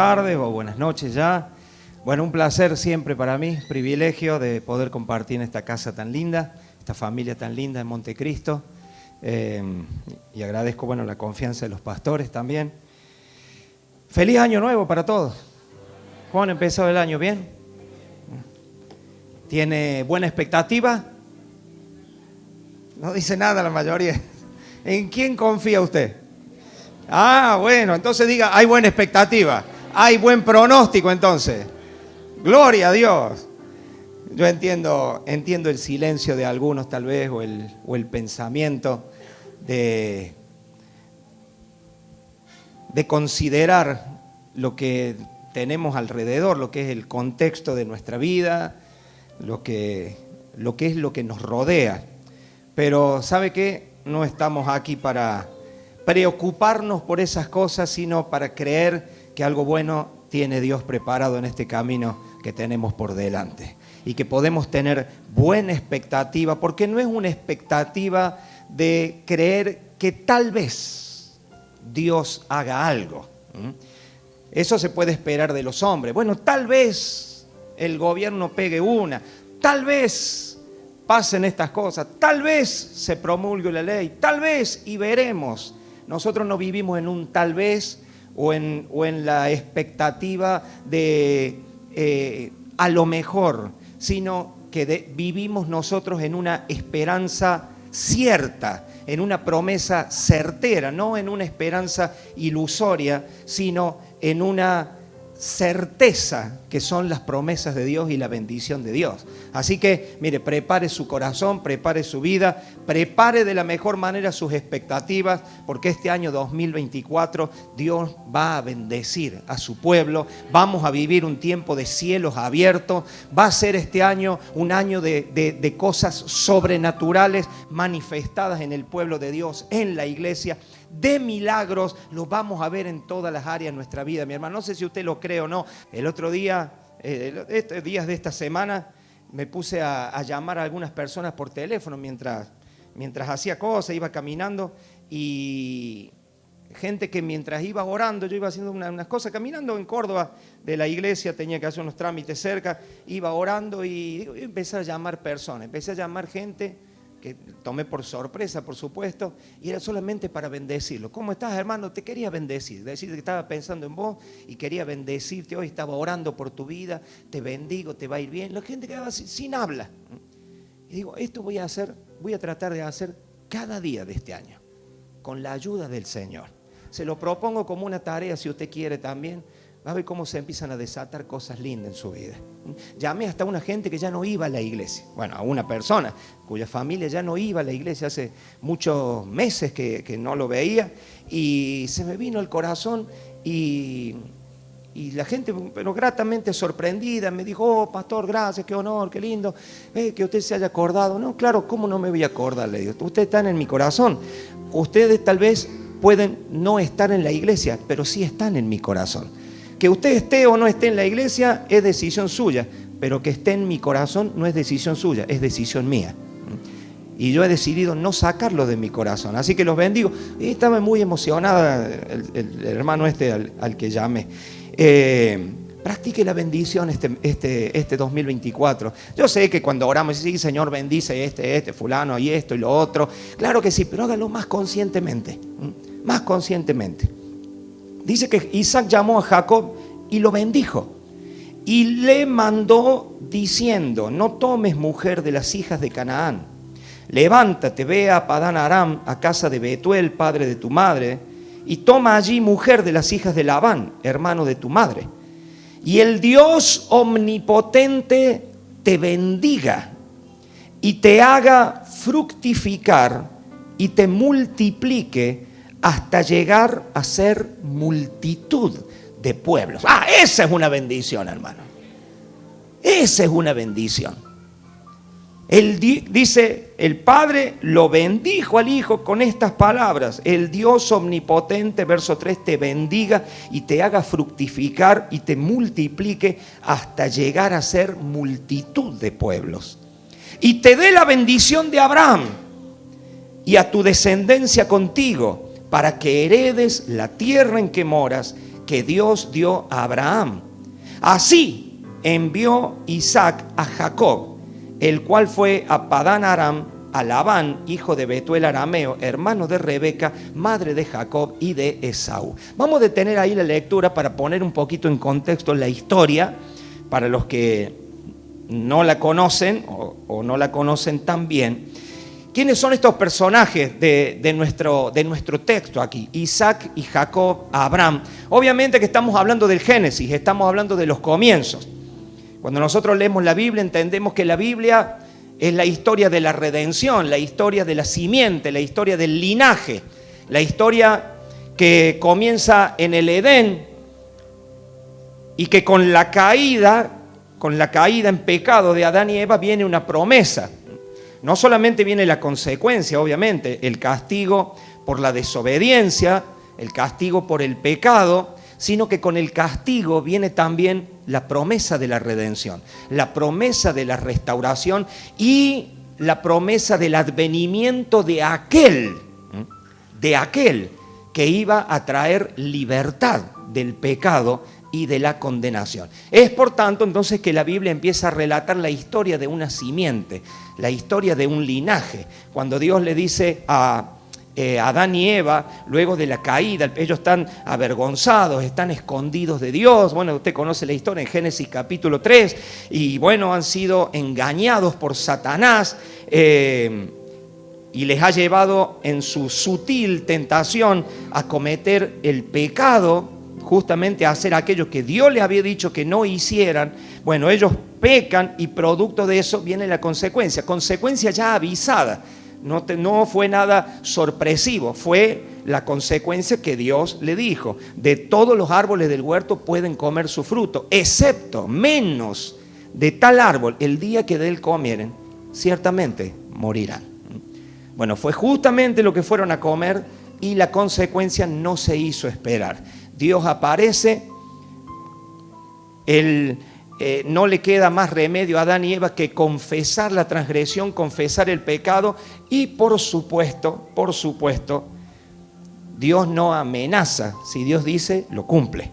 tardes o buenas noches ya. Bueno, un placer siempre para mí, privilegio de poder compartir en esta casa tan linda, esta familia tan linda en Montecristo. Y agradezco, bueno, la confianza de los pastores también. Feliz año nuevo para todos. ¿Cómo han empezado el año? ¿Bien? ¿Tiene buena expectativa? No dice nada la mayoría. ¿En quién confía usted? Ah, bueno, entonces diga, hay buena expectativa, hay buen pronóstico entonces. Gloria a Dios. Yo entiendo el silencio de algunos tal vez, o el pensamiento de considerar lo que tenemos alrededor, lo que es el contexto de nuestra vida, lo que es lo que nos rodea. Pero ¿sabe qué? No estamos aquí para preocuparnos por esas cosas, sino para creer que algo bueno tiene Dios preparado en este camino que tenemos por delante. Y que podemos tener buena expectativa, porque no es una expectativa de creer que tal vez Dios haga algo. Eso se puede esperar de los hombres. Bueno, tal vez el gobierno pegue una, tal vez pasen estas cosas, tal vez se promulgue la ley, tal vez y veremos. Nosotros no vivimos en un tal vez o en la expectativa de a lo mejor, sino que vivimos nosotros en una esperanza cierta, en una promesa certera, no en una esperanza ilusoria, sino en una certeza que son las promesas de Dios y la bendición de Dios. Así que, mire, prepare su corazón, prepare su vida, prepare de la mejor manera sus expectativas, porque este año 2024 Dios va a bendecir a su pueblo. Vamos a vivir un tiempo de cielos abiertos. Va a ser este año un año de cosas sobrenaturales manifestadas en el pueblo de Dios, en la iglesia. De milagros los vamos a ver en todas las áreas de nuestra vida, mi hermano. No sé si usted lo cree o no. El otro día, días de esta semana, me puse a llamar a algunas personas por teléfono mientras hacía cosas, iba caminando, y gente que mientras iba orando, yo iba haciendo unas cosas, caminando en Córdoba de la iglesia, tenía que hacer unos trámites cerca, iba orando y empecé a llamar personas, empecé a llamar gente que tomé por sorpresa, por supuesto, y era solamente para bendecirlo. ¿Cómo estás, hermano? Te quería bendecir, decir que estaba pensando en vos y quería bendecirte hoy, estaba orando por tu vida, te bendigo, te va a ir bien. La gente quedaba sin habla. Y digo, esto voy a tratar de hacer cada día de este año, con la ayuda del Señor. Se lo propongo como una tarea, si usted quiere también. Va a ver cómo se empiezan a desatar cosas lindas en su vida. Llamé hasta a una gente que ya no iba a la iglesia. Bueno, a una persona cuya familia ya no iba a la iglesia hace muchos meses que no lo veía. Y se me vino el corazón y la gente, pero gratamente sorprendida, me dijo, oh, pastor, gracias, qué honor, qué lindo, que usted se haya acordado. No, claro, ¿cómo no me voy a acordar? Le digo, ustedes están en mi corazón. Ustedes tal vez pueden no estar en la iglesia, pero sí están en mi corazón. Que usted esté o no esté en la iglesia es decisión suya, pero que esté en mi corazón no es decisión suya, es decisión mía. Y yo he decidido no sacarlo de mi corazón, así que los bendigo. Y estaba muy emocionada el hermano al que llamé. Practique la bendición este 2024. Yo sé que cuando oramos, sí, Señor, bendice este fulano y esto y lo otro. Claro que sí, pero hágalo más conscientemente. Más conscientemente. Dice que Isaac llamó a Jacob y lo bendijo. Y le mandó diciendo, no tomes mujer de las hijas de Canaán. Levántate, ve a Padán Aram, a casa de Betuel, padre de tu madre, y toma allí mujer de las hijas de Labán, hermano de tu madre. Y el Dios omnipotente te bendiga y te haga fructificar y te multiplique hasta llegar a ser multitud de pueblos. Esa es una bendición, hermano. Esa es una bendición. Dice, el Padre lo bendijo al Hijo con estas palabras: el Dios omnipotente, verso 3, te bendiga y te haga fructificar y te multiplique hasta llegar a ser multitud de pueblos. Y te dé la bendición de Abraham y a tu descendencia contigo, para que heredes la tierra en que moras, que Dios dio a Abraham. Así envió Isaac a Jacob, el cual fue a Padán Aram, a Labán, hijo de Betuel arameo, hermano de Rebeca, madre de Jacob y de Esaú. Vamos a detener ahí la lectura para poner un poquito en contexto la historia, para los que no la conocen o no la conocen tan bien. ¿Quiénes son estos personajes de nuestro texto aquí? Isaac y Jacob, Abraham. Obviamente que estamos hablando del Génesis, estamos hablando de los comienzos. Cuando nosotros leemos la Biblia entendemos que la Biblia es la historia de la redención, la historia de la simiente, la historia del linaje, la historia que comienza en el Edén y que con la caída en pecado de Adán y Eva viene una promesa. No solamente viene la consecuencia, obviamente, el castigo por la desobediencia, el castigo por el pecado, sino que con el castigo viene también la promesa de la redención, la promesa de la restauración y la promesa del advenimiento de aquel que iba a traer libertad del pecado y de la condenación. Es por tanto entonces que la Biblia empieza a relatar la historia de una simiente, la historia de un linaje. Cuando Dios le dice a Adán y Eva, luego de la caída, ellos están avergonzados, están escondidos de Dios. Bueno, usted conoce la historia en Génesis capítulo 3, y bueno, han sido engañados por Satanás, y les ha llevado en su sutil tentación a cometer el pecado, justamente a hacer aquello que Dios les había dicho que no hicieran. Bueno, ellos pecan y producto de eso viene la consecuencia ya avisada. No fue nada sorpresivo, fue la consecuencia que Dios le dijo: de todos los árboles del huerto pueden comer su fruto, excepto, menos de tal árbol, el día que de él comieren, ciertamente morirán. Bueno, fue justamente lo que fueron a comer y la consecuencia no se hizo esperar. Dios aparece, no le queda más remedio a Adán y Eva que confesar la transgresión, confesar el pecado, y por supuesto, Dios no amenaza. Si Dios dice, lo cumple.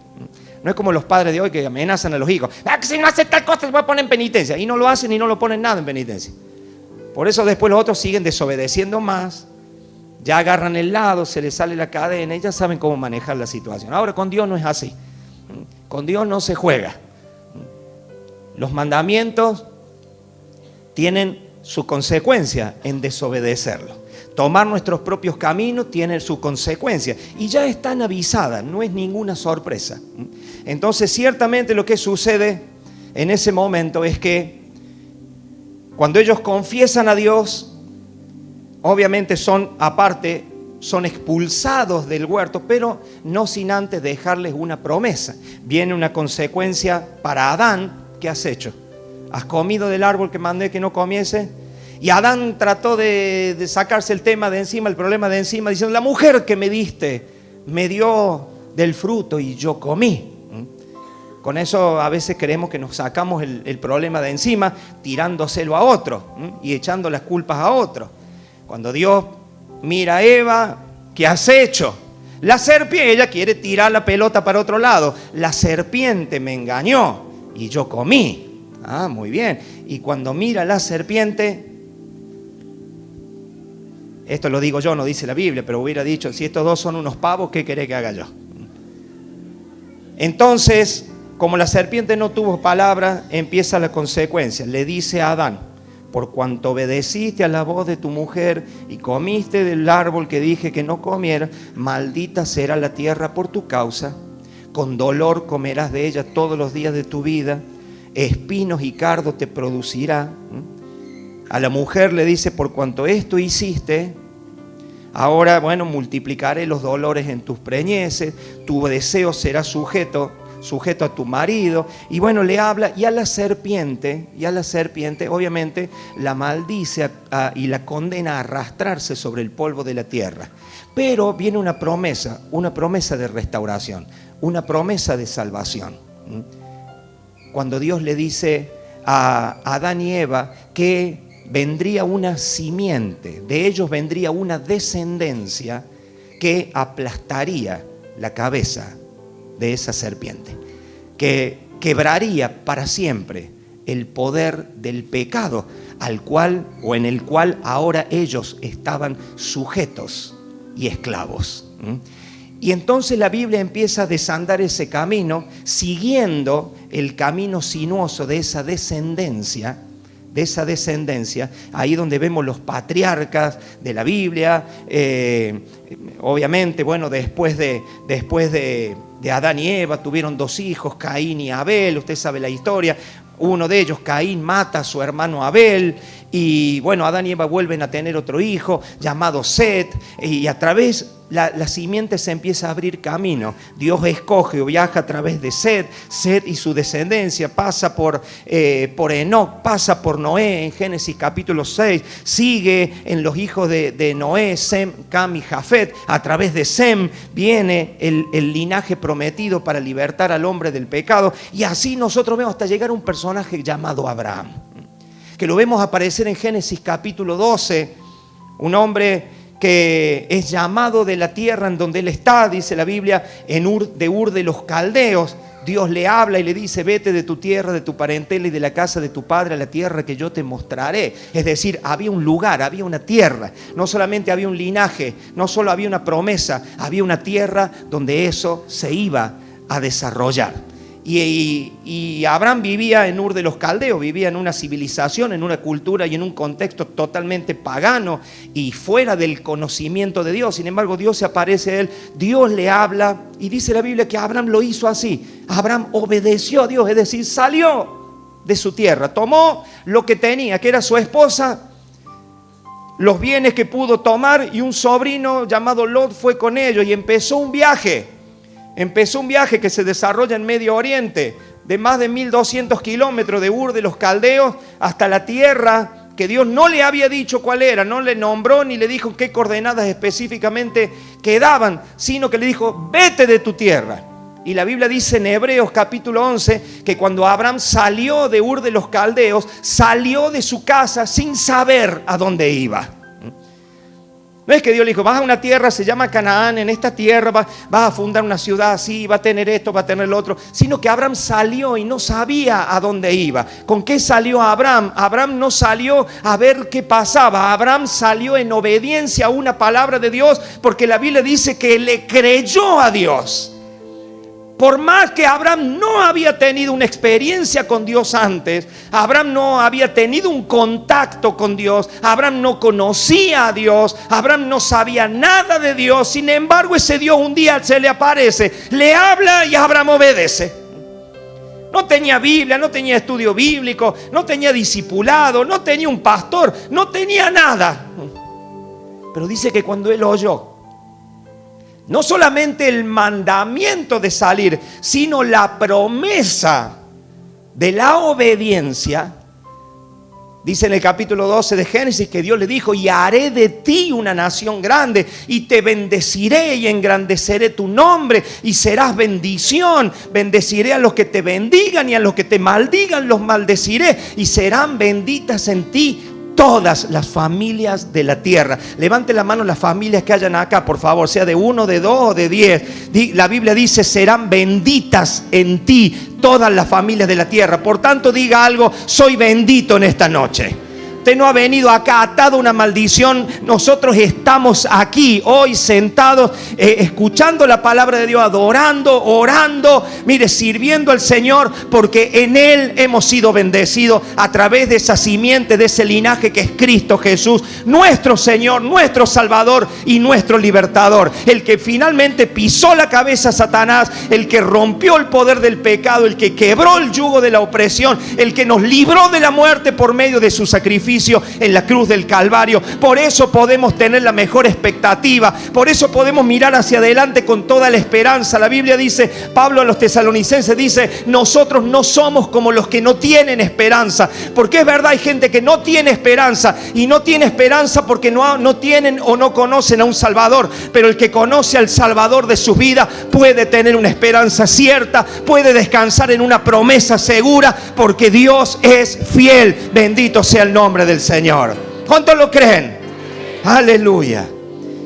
No es como los padres de hoy que amenazan a los hijos: que si no hace tal cosa se va a poner en penitencia, y no lo hacen y no lo ponen nada en penitencia. Por eso después los otros siguen desobedeciendo más, ya agarran el lado, se les sale la cadena y ya saben cómo manejar la situación. Ahora con Dios no es así, con Dios no se juega. Los mandamientos tienen su consecuencia en desobedecerlo. Tomar nuestros propios caminos tiene su consecuencia y ya están avisadas, no es ninguna sorpresa. Entonces, ciertamente lo que sucede en ese momento es que cuando ellos confiesan a Dios, obviamente son expulsados del huerto, pero no sin antes dejarles una promesa. Viene una consecuencia para Adán. ¿Qué has hecho? ¿Has comido del árbol que mandé que no comiese? Y Adán trató de sacarse el tema de encima, el problema de encima, diciendo: la mujer que me diste me dio del fruto y yo comí. Con eso a veces creemos que nos sacamos el problema de encima, tirándoselo a otro y echando las culpas a otro. Cuando Dios mira a Eva, ¿qué has hecho? La serpiente, ella quiere tirar la pelota para otro lado. La serpiente me engañó y yo comí. Ah, muy bien. Y cuando mira la serpiente, esto lo digo yo, no dice la Biblia, pero hubiera dicho: si estos dos son unos pavos, ¿qué querés que haga yo? Entonces, como la serpiente no tuvo palabra, empieza la consecuencia. Le dice a Adán: por cuanto obedeciste a la voz de tu mujer y comiste del árbol que dije que no comieras, maldita será la tierra por tu causa. Con dolor comerás de ella todos los días de tu vida, espinos y cardo te producirá. A la mujer le dice: por cuanto esto hiciste, ahora, bueno, multiplicaré los dolores en tus preñeces, tu deseo será sujeto a tu marido. Y bueno, le habla, y a la serpiente obviamente la maldice y la condena a arrastrarse sobre el polvo de la tierra. Pero viene una promesa de restauración, una promesa de salvación. Cuando Dios le dice a Adán y Eva que vendría una simiente, de ellos vendría una descendencia que aplastaría la cabeza de esa serpiente, que quebraría para siempre el poder del pecado al cual o en el cual ahora ellos estaban sujetos y esclavos. Y entonces la Biblia empieza a desandar ese camino, siguiendo el camino sinuoso de esa descendencia, ahí donde vemos los patriarcas de la Biblia. Obviamente, bueno, después de Adán y Eva tuvieron 2 hijos, Caín y Abel. Usted sabe la historia. Uno de ellos, Caín, mata a su hermano Abel, y bueno, Adán y Eva vuelven a tener otro hijo llamado Set, y a través la simiente se empieza a abrir camino. Dios escoge o viaja a través de Set y su descendencia, pasa por Enoc, pasa por Noé en Génesis capítulo 6, sigue en los hijos de Noé, Sem, Cam y Jafet. A través de Sem viene el linaje prometido para libertar al hombre del pecado, y así nosotros vemos hasta llegar a un personaje llamado Abraham, que lo vemos aparecer en Génesis capítulo 12, un hombre que es llamado de la tierra en donde él está, dice la Biblia, de Ur de los Caldeos. Dios le habla y le dice: vete de tu tierra, de tu parentela y de la casa de tu padre a la tierra que yo te mostraré. Es decir, había un lugar, había una tierra. No solamente había un linaje, no solo había una promesa, había una tierra donde eso se iba a desarrollar. Y Abraham vivía en Ur de los Caldeos, vivía en una civilización, en una cultura y en un contexto totalmente pagano y fuera del conocimiento de Dios. Sin embargo, Dios se aparece a él, Dios le habla, y dice la Biblia que Abraham lo hizo así. Abraham obedeció a Dios, es decir, salió de su tierra, tomó lo que tenía, que era su esposa, los bienes que pudo tomar, y un sobrino llamado Lot fue con ellos, y empezó un viaje que se desarrolla en Medio Oriente, de más de 1200 kilómetros de Ur de los Caldeos hasta la tierra que Dios no le había dicho cuál era, no le nombró ni le dijo qué coordenadas específicamente quedaban, sino que le dijo: vete de tu tierra. Y la Biblia dice en Hebreos capítulo 11 que cuando Abraham salió de Ur de los Caldeos, salió de su casa sin saber a dónde iba. No es que Dios le dijo: vas a una tierra, se llama Canaán, en esta tierra vas a fundar una ciudad así, va a tener esto, va a tener lo otro. Sino que Abraham salió y no sabía a dónde iba. ¿Con qué salió Abraham? Abraham no salió a ver qué pasaba. Abraham salió en obediencia a una palabra de Dios, porque la Biblia dice que le creyó a Dios. Por más que Abraham no había tenido una experiencia con Dios antes, Abraham no había tenido un contacto con Dios, Abraham no conocía a Dios, Abraham no sabía nada de Dios. Sin embargo, ese Dios un día se le aparece, le habla y Abraham obedece. No tenía Biblia, no tenía estudio bíblico, no tenía discipulado, no tenía un pastor, no tenía nada. Pero dice que cuando él oyó no solamente el mandamiento de salir, sino la promesa de la obediencia, dice en el capítulo 12 de Génesis que Dios le dijo: y haré de ti una nación grande, y te bendeciré y engrandeceré tu nombre, y serás bendición. Bendeciré a los que te bendigan, y a los que te maldigan los maldeciré, y serán benditas en ti todas las familias de la tierra. Levante la mano las familias que hayan acá, por favor, sea de 1, de 2 o de 10. La Biblia dice: serán benditas en ti todas las familias de la tierra. Por tanto, diga algo: soy bendito en esta noche. Usted no ha venido acá atado a una maldición. Nosotros estamos aquí hoy sentados, escuchando la palabra de Dios, adorando, orando, mire, sirviendo al Señor, porque en Él hemos sido bendecidos a través de esa simiente, de ese linaje que es Cristo Jesús, nuestro Señor, nuestro Salvador y nuestro Libertador. El que finalmente pisó la cabeza a Satanás, el que rompió el poder del pecado, el que quebró el yugo de la opresión, el que nos libró de la muerte por medio de su sacrificio en la cruz del Calvario. Por eso podemos tener la mejor expectativa, por eso podemos mirar hacia adelante con toda la esperanza. La Biblia dice, Pablo a los tesalonicenses dice: nosotros no somos como los que no tienen esperanza. Porque es verdad, hay gente que no tiene esperanza, y no tiene esperanza porque no tienen o no conocen a un Salvador. Pero el que conoce al Salvador de su vida puede tener una esperanza cierta, puede descansar en una promesa segura, porque Dios es fiel. Bendito sea el nombre del Señor. ¿Cuántos lo creen? Aleluya.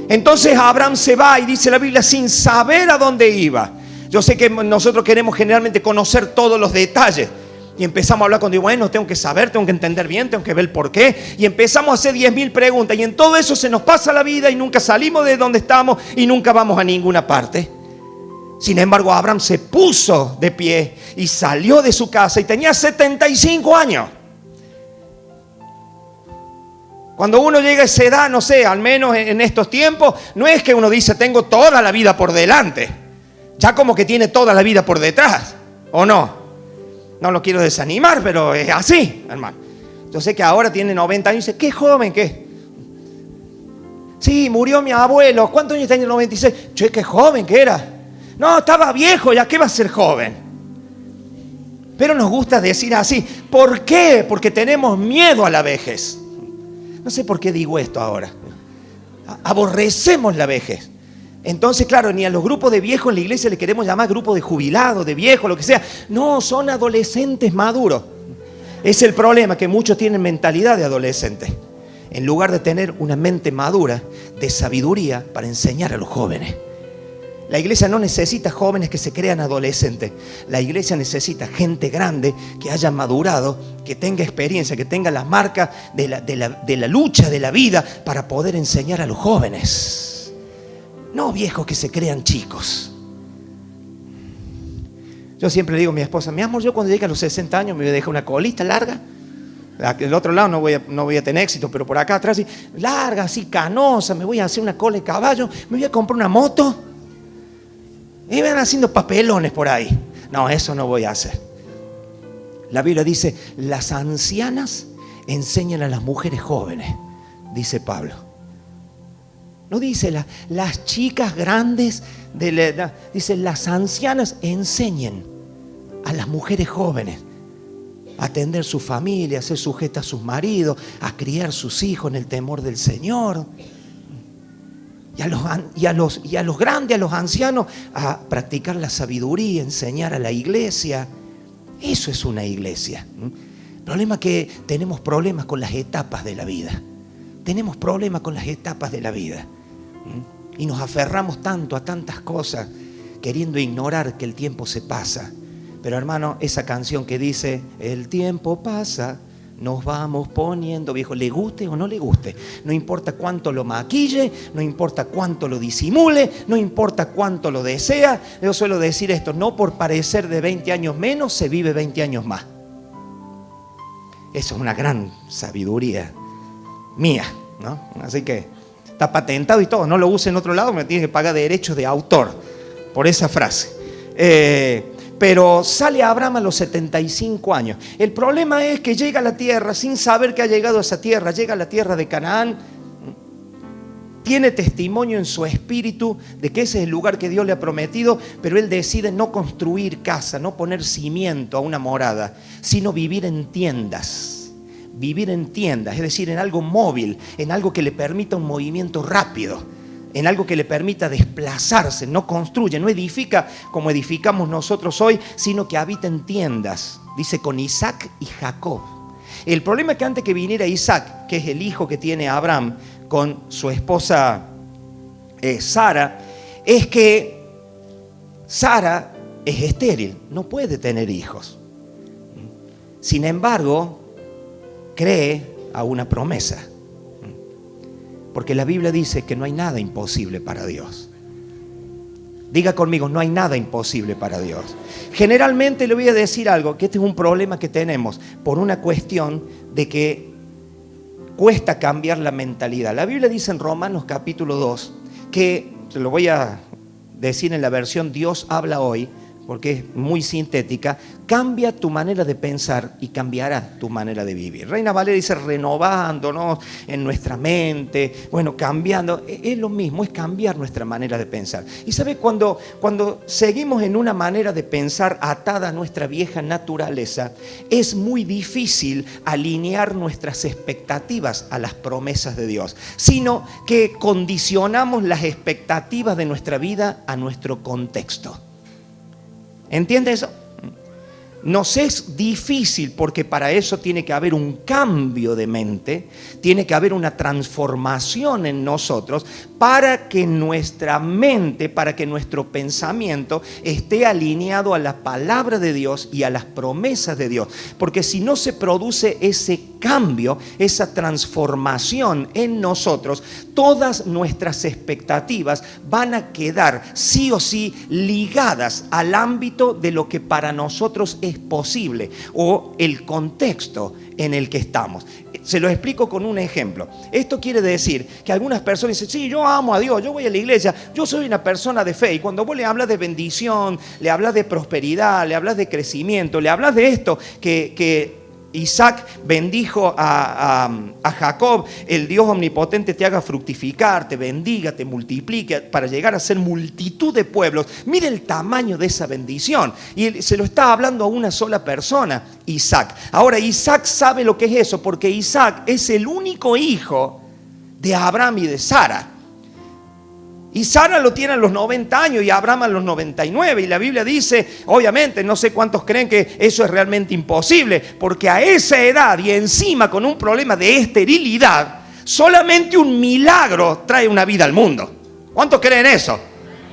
Entonces Abraham se va, y dice la Biblia, sin saber a dónde iba. Yo sé que nosotros queremos generalmente conocer todos los detalles. Y empezamos a hablar con Dios, bueno, tengo que saber, tengo que entender bien, tengo que ver el por qué. Y empezamos a hacer 10.000 preguntas. Y en todo eso se nos pasa la vida y nunca salimos de donde estamos y nunca vamos a ninguna parte. Sin embargo, Abraham se puso de pie y salió de su casa y tenía 75 años. Cuando uno llega a esa edad, no sé, al menos en estos tiempos, no es que uno dice, tengo toda la vida por delante. Ya como que tiene toda la vida por detrás, ¿o no? No lo quiero desanimar, pero es así, hermano. Yo sé que ahora tiene 90 años y dice, qué joven, ¿qué? Sí, murió mi abuelo. ¿Cuántos años tenía? 96. Che, qué joven que era. No, estaba viejo, ¿ya qué va a ser joven? Pero nos gusta decir así. ¿Por qué? Porque tenemos miedo a la vejez. No sé por qué digo esto ahora. Aborrecemos la vejez. Entonces, claro, ni a los grupos de viejos en la iglesia le queremos llamar grupo de jubilados, de viejos, lo que sea. No, son adolescentes maduros. Es el problema, que muchos tienen mentalidad de adolescentes, en lugar de tener una mente madura de sabiduría para enseñar a los jóvenes. La iglesia no necesita jóvenes que se crean adolescentes. La iglesia necesita gente grande que haya madurado, que tenga experiencia, que tenga las marcas de la lucha de la vida para poder enseñar a los jóvenes. No viejos que se crean chicos. Yo siempre le digo a mi esposa, mi amor, yo cuando llegue a los 60 años me voy a dejar una colita larga. Del otro lado no voy a tener éxito, pero por acá atrás, larga, así canosa, me voy a hacer una cola de caballo, me voy a comprar una moto. Y van haciendo papelones por ahí. No, eso no voy a hacer. La Biblia dice, las ancianas enseñan a las mujeres jóvenes, dice Pablo. No dice las chicas grandes de la edad, dice las ancianas enseñen a las mujeres jóvenes a atender su familia, a ser sujetas a sus maridos, a criar sus hijos en el temor del Señor. Y a los grandes, a los ancianos, a practicar la sabiduría, enseñar a la iglesia. Eso es una iglesia. El problema es que tenemos problemas con las etapas de la vida. Tenemos problemas con las etapas de la vida. Y nos aferramos tanto a tantas cosas, queriendo ignorar que el tiempo se pasa. Pero hermano, esa canción que dice, el tiempo pasa, nos vamos poniendo viejo, le guste o no le guste. No importa cuánto lo maquille, no importa cuánto lo disimule, no importa cuánto lo desea. Yo suelo decir esto, no por parecer de 20 años menos se vive 20 años más. Eso es una gran sabiduría mía, ¿no? Así que está patentado y todo, no lo use en otro lado, me tiene que pagar derechos de autor por esa frase. Pero sale Abraham a los 75 años. El problema es que llega a la tierra sin saber que ha llegado a esa tierra. Llega a la tierra de Canaán. Tiene testimonio en su espíritu de que ese es el lugar que Dios le ha prometido, pero él decide no construir casa, no poner cimiento a una morada, sino vivir en tiendas. Vivir en tiendas, es decir, en algo móvil, en algo que le permita un movimiento rápido, en algo que le permita desplazarse. No construye, no edifica como edificamos nosotros hoy, sino que habita en tiendas. Dice con Isaac y Jacob. El problema es que antes que viniera Isaac, que es el hijo que tiene Abraham con su esposa Sara, es que Sara es estéril, no puede tener hijos. Sin embargo, cree a una promesa. Porque la Biblia dice que no hay nada imposible para Dios. Diga conmigo, no hay nada imposible para Dios. Generalmente le voy a decir algo, que este es un problema que tenemos por una cuestión de que cuesta cambiar la mentalidad. La Biblia dice en Romanos capítulo 2, que se lo voy a decir en la versión Dios habla hoy, porque es muy sintética, cambia tu manera de pensar y cambiará tu manera de vivir. Reina Valera dice renovándonos en nuestra mente, bueno, cambiando, es lo mismo, es cambiar nuestra manera de pensar. Y ¿sabe? Cuando seguimos en una manera de pensar atada a nuestra vieja naturaleza, es muy difícil alinear nuestras expectativas a las promesas de Dios, sino que condicionamos las expectativas de nuestra vida a nuestro contexto. ¿Entiende eso? Nos es difícil porque para eso tiene que haber un cambio de mente, tiene que haber una transformación en nosotros para que nuestra mente, para que nuestro pensamiento esté alineado a la palabra de Dios y a las promesas de Dios. Porque si no se produce ese cambio, esa transformación en nosotros, todas nuestras expectativas van a quedar sí o sí ligadas al ámbito de lo que para nosotros es posible o el contexto en el que estamos. Se lo explico con un ejemplo. Esto quiere decir que algunas personas dicen: sí, yo amo a Dios, yo voy a la iglesia, yo soy una persona de fe. Y cuando vos le hablas de bendición, le hablas de prosperidad, le hablas de crecimiento, le hablas de esto que Isaac bendijo a Jacob, el Dios omnipotente te haga fructificar, te bendiga, te multiplique para llegar a ser multitud de pueblos. Mire el tamaño de esa bendición. Y se lo está hablando a una sola persona, Isaac. Ahora, Isaac sabe lo que es eso, porque Isaac es el único hijo de Abraham y de Sara. Y Sara lo tiene a los 90 años y Abraham a los 99. Y la Biblia dice, obviamente, no sé cuántos creen que eso es realmente imposible, porque a esa edad y encima con un problema de esterilidad, solamente un milagro trae una vida al mundo. ¿Cuántos creen eso?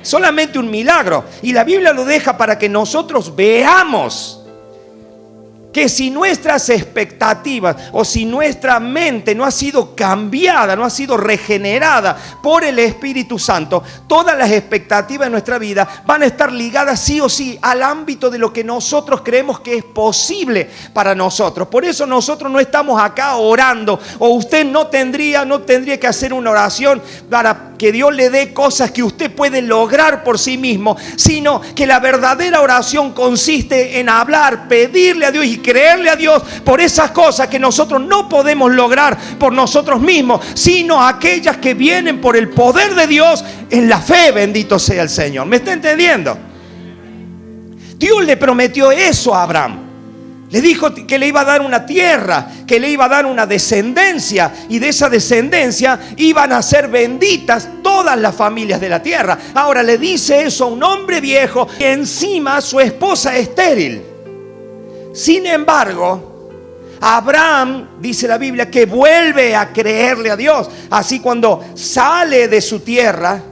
Solamente un milagro. Y la Biblia lo deja para que nosotros veamos que si nuestras expectativas o si nuestra mente no ha sido cambiada, no ha sido regenerada por el Espíritu Santo, todas las expectativas de nuestra vida van a estar ligadas sí o sí al ámbito de lo que nosotros creemos que es posible para nosotros. Por eso nosotros no estamos acá orando, o usted no tendría que hacer una oración para que Dios le dé cosas que usted puede lograr por sí mismo, sino que la verdadera oración consiste en hablar, pedirle a Dios y creerle a Dios por esas cosas que nosotros no podemos lograr por nosotros mismos, sino aquellas que vienen por el poder de Dios en la fe. Bendito sea el Señor. ¿Me está entendiendo? Dios le prometió eso a Abraham. Le dijo que le iba a dar una tierra, que le iba a dar una descendencia, y de esa descendencia iban a ser benditas todas las familias de la tierra. Ahora le dice eso a un hombre viejo y encima su esposa estéril. Sin embargo, Abraham, dice la Biblia, que vuelve a creerle a Dios. Así, cuando sale de su tierra,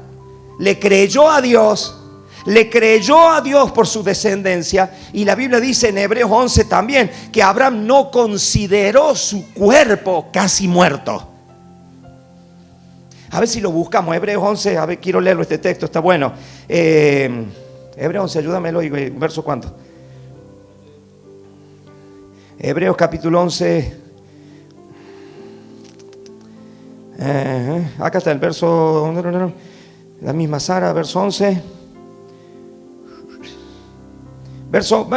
le creyó a Dios. Le creyó a Dios por su descendencia. Y la Biblia dice en Hebreos 11 también que Abraham no consideró su cuerpo casi muerto. A ver si lo buscamos. Hebreos 11, a ver, quiero leerlo este texto, está bueno. Hebreos 11, ayúdamelo. ¿Verso cuánto? Hebreos capítulo 11. Acá está el verso. La misma Sara, verso 11.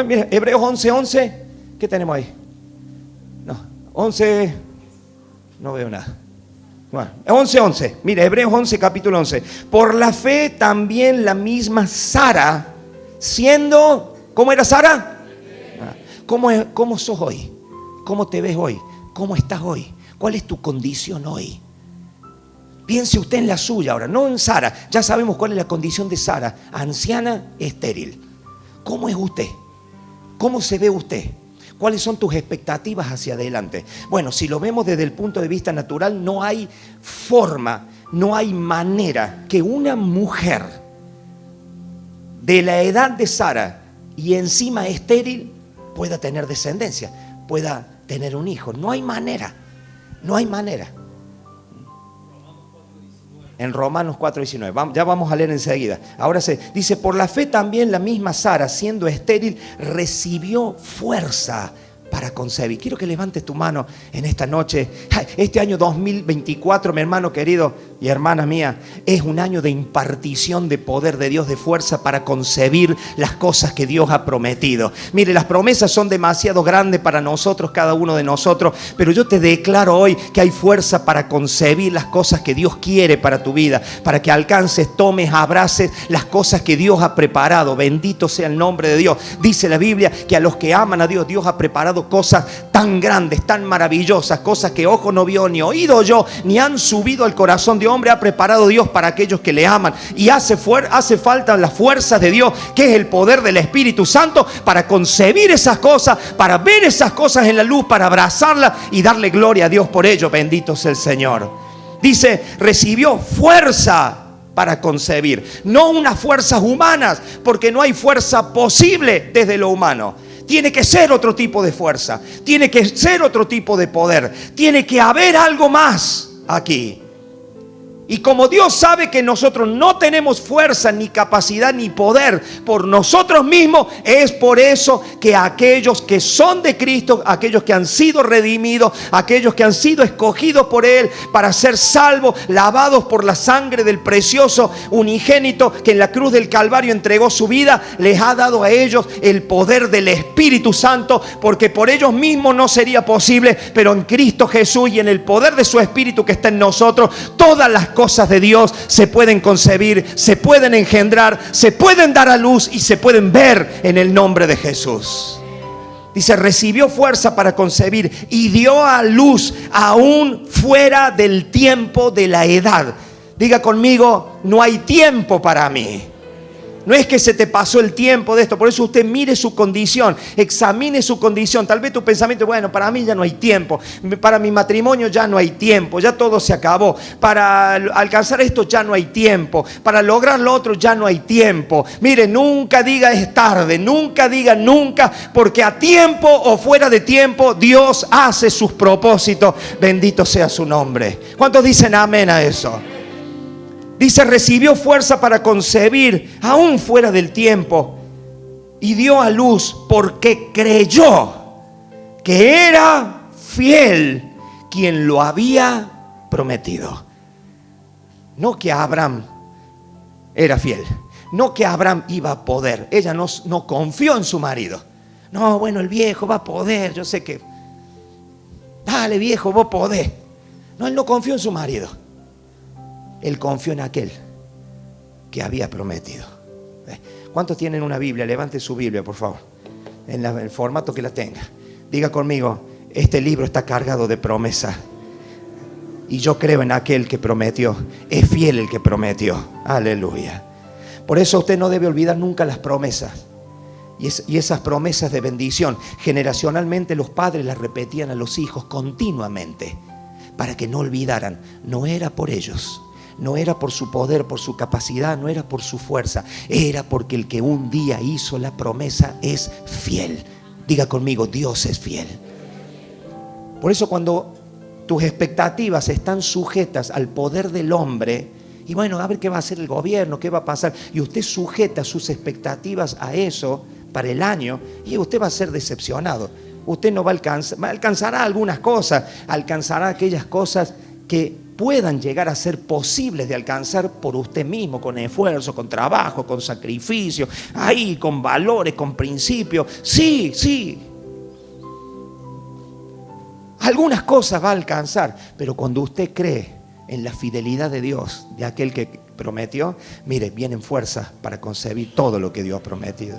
Mira, Hebreos 11. ¿Qué tenemos ahí? No, 11. No veo nada. Bueno, 11. Mira, Hebreos 11, capítulo 11. Por la fe también la misma Sara, siendo... ¿Cómo era Sara? ¿Cómo sos hoy? ¿Cómo te ves hoy? ¿Cómo estás hoy? ¿Cuál es tu condición hoy? Piense usted en la suya ahora, no en Sara. Ya sabemos cuál es la condición de Sara: anciana, estéril. ¿Cómo es usted? ¿Cómo se ve usted? ¿Cuáles son tus expectativas hacia adelante? Bueno, si lo vemos desde el punto de vista natural, no hay forma, no hay manera que una mujer de la edad de Sara y encima estéril pueda tener descendencia, pueda tener un hijo. No hay manera, no hay manera. En Romanos 4:19, ya vamos a leer enseguida. Ahora se dice: por la fe también la misma Sara, siendo estéril, recibió fuerza para concebir. Quiero que levantes tu mano en esta noche. Este año 2024, mi hermano querido y hermana mía, es un año de impartición de poder de Dios, de fuerza para concebir las cosas que Dios ha prometido. Mire, las promesas son demasiado grandes para nosotros, cada uno de nosotros, pero yo te declaro hoy que hay fuerza para concebir las cosas que Dios quiere para tu vida, para que alcances, tomes, abraces las cosas que Dios ha preparado. Bendito sea el nombre de Dios. Dice la Biblia que a los que aman a Dios, Dios ha preparado cosas tan grandes, tan maravillosas, cosas que ojo no vio, ni oído yo, ni han subido al corazón de que hombre ha preparado Dios para aquellos que le aman. Y hace falta las fuerzas de Dios, que es el poder del Espíritu Santo, para concebir esas cosas, para ver esas cosas en la luz, para abrazarlas y darle gloria a Dios por ello. Bendito sea el Señor. Dice, recibió fuerza para concebir, no unas fuerzas humanas, porque no hay fuerza posible desde lo humano. Tiene que ser otro tipo de fuerza, tiene que ser otro tipo de poder, tiene que haber algo más aquí. Y como Dios sabe que nosotros no tenemos fuerza, ni capacidad, ni poder por nosotros mismos, es por eso que aquellos que son de Cristo, aquellos que han sido redimidos, aquellos que han sido escogidos por Él para ser salvos, lavados por la sangre del precioso unigénito que en la cruz del Calvario entregó su vida, les ha dado a ellos el poder del Espíritu Santo, porque por ellos mismos no sería posible, pero en Cristo Jesús y en el poder de su Espíritu que está en nosotros, todas las cosas de Dios se pueden concebir, se pueden engendrar, se pueden dar a luz y se pueden ver en el nombre de Jesús. Dice, recibió fuerza para concebir y dio a luz aún fuera del tiempo de la edad. Diga conmigo, no hay tiempo para mí. No es que se te pasó el tiempo de esto. Por eso usted mire su condición, examine su condición. Tal vez tu pensamiento, bueno, para mí ya no hay tiempo, para mi matrimonio ya no hay tiempo, ya todo se acabó, para alcanzar esto ya no hay tiempo, para lograr lo otro ya no hay tiempo. Mire, nunca diga es tarde, nunca diga nunca, porque a tiempo o fuera de tiempo Dios hace sus propósitos. Bendito sea su nombre. ¿Cuántos dicen amén a eso? Dice, recibió fuerza para concebir aún fuera del tiempo y dio a luz porque creyó que era fiel quien lo había prometido. No que Abraham era fiel, no que Abraham iba a poder. Ella no confió en su marido. No, bueno, el viejo va a poder, yo sé que... Dale viejo, vos podés. No, él no confió en su marido. Él confió en aquel que había prometido. ¿Cuántos tienen una Biblia? Levante su Biblia, por favor, en el formato que la tenga. Diga conmigo, este libro está cargado de promesas. Y yo creo en aquel que prometió. Es fiel el que prometió. Aleluya. Por eso usted no debe olvidar nunca las promesas. Y esas promesas de bendición, generacionalmente los padres las repetían a los hijos continuamente, para que no olvidaran. No era por ellos, no era por su poder, por su capacidad, no era por su fuerza, era porque el que un día hizo la promesa es fiel. Diga conmigo, Dios es fiel. Por eso cuando tus expectativas están sujetas al poder del hombre, y bueno, a ver qué va a hacer el gobierno, qué va a pasar, y usted sujeta sus expectativas a eso para el año, y usted va a ser decepcionado. Usted no va a alcanzar, alcanzará algunas cosas, alcanzará aquellas cosas que puedan llegar a ser posibles de alcanzar por usted mismo, con esfuerzo, con trabajo, con sacrificio, ahí, con valores, con principios. Sí, sí. Algunas cosas va a alcanzar, pero cuando usted cree en la fidelidad de Dios, de aquel que prometió, mire, vienen fuerzas para concebir todo lo que Dios ha prometido.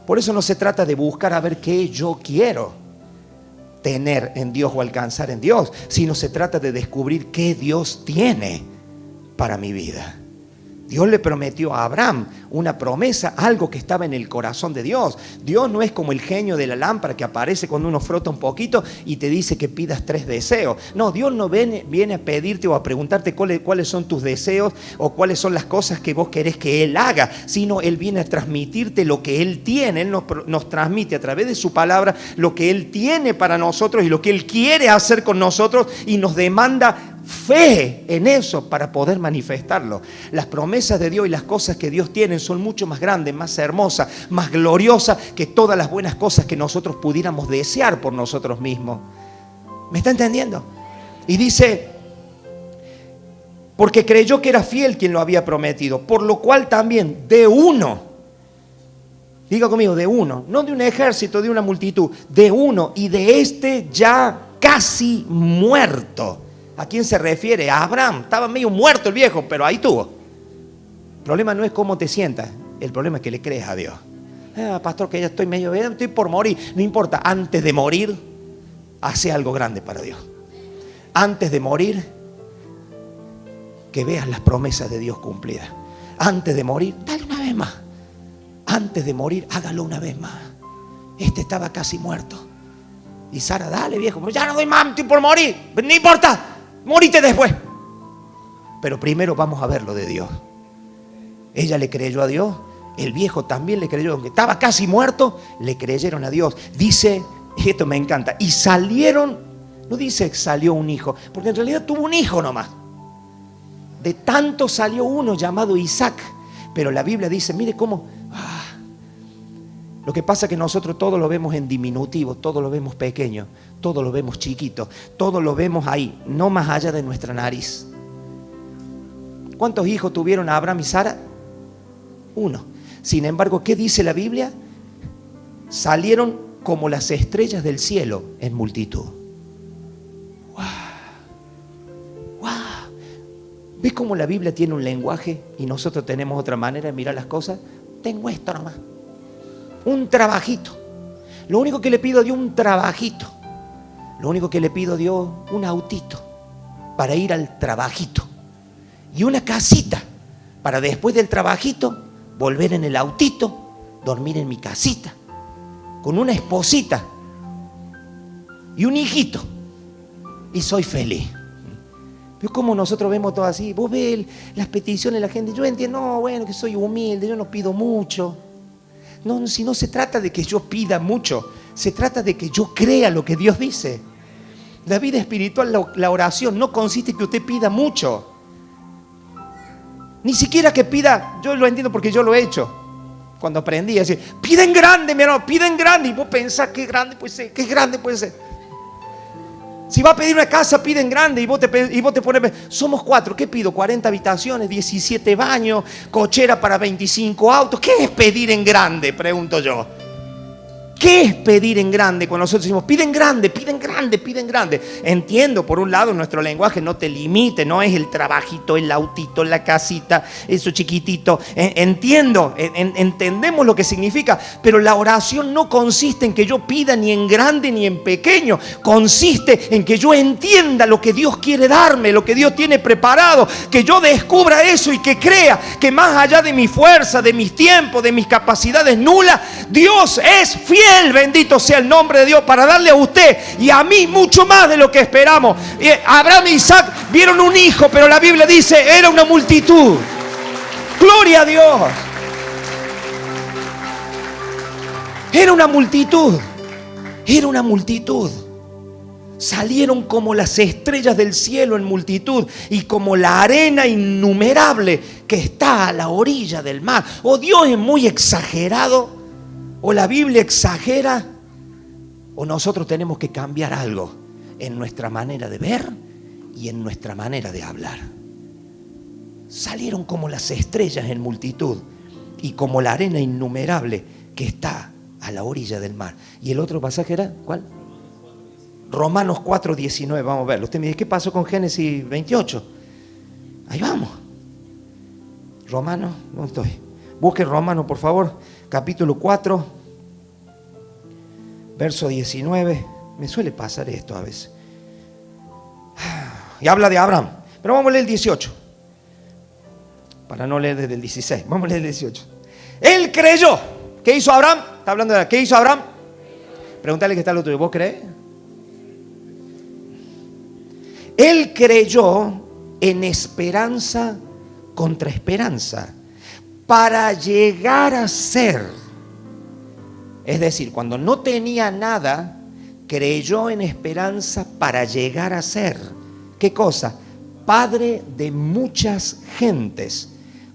Por eso no se trata de buscar a ver qué yo quiero tener en Dios o alcanzar en Dios, sino se trata de descubrir qué Dios tiene para mi vida. Dios le prometió a Abraham una promesa, algo que estaba en el corazón de Dios. Dios no es como el genio de la lámpara que aparece cuando uno frota un poquito y te dice que pidas 3 deseos. No, Dios no viene a pedirte o a preguntarte cuáles son tus deseos o cuáles son las cosas que vos querés que Él haga, sino Él viene a transmitirte lo que Él tiene. Él nos transmite a través de su palabra lo que Él tiene para nosotros y lo que Él quiere hacer con nosotros, y nos demanda fe en eso para poder manifestarlo. Las promesas de Dios y las cosas que Dios tiene son mucho más grandes, más hermosas, más gloriosas que todas las buenas cosas que nosotros pudiéramos desear por nosotros mismos. ¿Me está entendiendo? Y dice, porque creyó que era fiel quien lo había prometido, por lo cual también de uno, diga conmigo, de uno, no de un ejército, de una multitud, de uno, y de este ya casi muerto. ¿A quién se refiere? A Abraham. Estaba medio muerto el viejo, pero ahí tuvo. El problema no es cómo te sientas, el problema es que le crees a Dios. Pastor, que ya estoy medio bien, estoy por morir. No importa, antes de morir, hace algo grande para Dios. Antes de morir, que veas las promesas de Dios cumplidas. Antes de morir, dale una vez más. Antes de morir, hágalo una vez más. Este estaba casi muerto. Y Sara, dale viejo, ya no doy más, estoy por morir. No importa, morite después. Pero primero vamos a ver lo de Dios. Ella le creyó a Dios. El viejo también le creyó. Aunque estaba casi muerto, le creyeron a Dios. Dice, y esto me encanta, y salieron, no dice que salió un hijo, porque en realidad tuvo un hijo nomás. De tanto salió uno llamado Isaac. Pero la Biblia dice, mire cómo... Lo que pasa es que nosotros todo lo vemos en diminutivo, todo lo vemos pequeño, todo lo vemos chiquito, todo lo vemos ahí, no más allá de nuestra nariz. ¿Cuántos hijos tuvieron Abraham y Sara? Uno. Sin embargo, ¿qué dice la Biblia? Salieron como las estrellas del cielo en multitud. ¡Wow! ¡Wow! ¿Ves cómo la Biblia tiene un lenguaje y nosotros tenemos otra manera de mirar las cosas? Tengo esto nomás. Un trabajito. Lo único que le pido a Dios, un trabajito. Lo único que le pido a Dios, un autito para ir al trabajito. Y una casita para después del trabajito volver en el autito, dormir en mi casita, con una esposita y un hijito. Y soy feliz. Pero como nosotros vemos todo así, vos ves las peticiones de la gente, yo entiendo, no, bueno, que soy humilde, yo no pido mucho. No, si no se trata de que yo pida mucho, se trata de que yo crea lo que Dios dice. La vida espiritual, la oración, no consiste en que usted pida mucho. Ni siquiera que pida, yo lo entiendo porque yo lo he hecho. Cuando aprendí a decir, piden grande, mi hermano, piden grande. Y vos pensás, qué grande puede ser, qué grande puede ser. Si va a pedir una casa, piden grande y vos te pones, somos 4, ¿qué pido? 40 habitaciones, 17 baños, cochera para 25 autos. ¿Qué es pedir en grande? Pregunto yo. ¿Qué es pedir en grande cuando nosotros decimos, piden grande, piden grande, piden grande? Entiendo, por un lado, nuestro lenguaje no te limite, no es el trabajito, el autito, la casita, eso chiquitito. Entiendo, entendemos lo que significa, pero la oración no consiste en que yo pida ni en grande ni en pequeño. Consiste en que yo entienda lo que Dios quiere darme, lo que Dios tiene preparado, que yo descubra eso y que crea que más allá de mi fuerza, de mis tiempos, de mis capacidades nulas, Dios es fiel. Bendito sea el nombre de Dios para darle a usted y a mí mucho más de lo que esperamos. Abraham e Isaac vieron un hijo, pero la Biblia dice era una multitud. Gloria a Dios. Era una multitud. Era una multitud. Salieron como las estrellas del cielo en multitud y como la arena innumerable que está a la orilla del mar. O Dios es muy exagerado, o la Biblia exagera, o nosotros tenemos que cambiar algo en nuestra manera de ver y en nuestra manera de hablar. Salieron como las estrellas en multitud y como la arena innumerable que está a la orilla del mar. ¿Y el otro pasaje era cuál? Romanos 4:19, vamos a verlo. Usted me dice, ¿qué pasó con Génesis 28? Ahí vamos. Romanos, ¿dónde estoy? Busque Romanos, por favor, capítulo 4, verso 19. Me suele pasar esto a veces. Y habla de Abraham. Pero vamos a leer el 18. Para no leer desde el 16. Vamos a leer el 18. Él creyó. ¿Qué hizo Abraham? Está hablando de ¿qué hizo Abraham? Pregúntale que está el otro. ¿Vos crees? Él creyó en esperanza contra esperanza, para llegar a ser. Es decir, cuando no tenía nada, creyó en esperanza para llegar a ser. ¿Qué cosa? Padre de muchas gentes,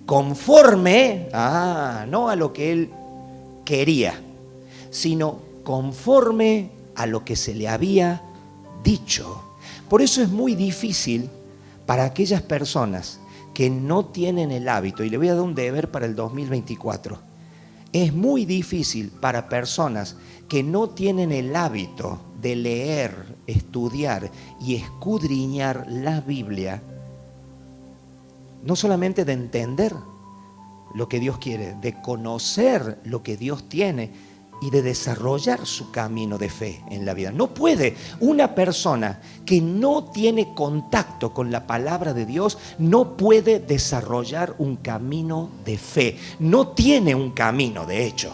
conforme, no a lo que él quería, sino conforme a lo que se le había dicho. Por eso es muy difícil para aquellas personas que no tienen el hábito, y le voy a dar un deber para el 2024. Es muy difícil para personas que no tienen el hábito de leer, estudiar y escudriñar la Biblia, no solamente de entender lo que Dios quiere, de conocer lo que Dios tiene y de desarrollar su camino de fe en la vida. No puede. Una persona que no tiene contacto con la palabra de Dios no puede desarrollar un camino de fe. No tiene un camino, de hecho.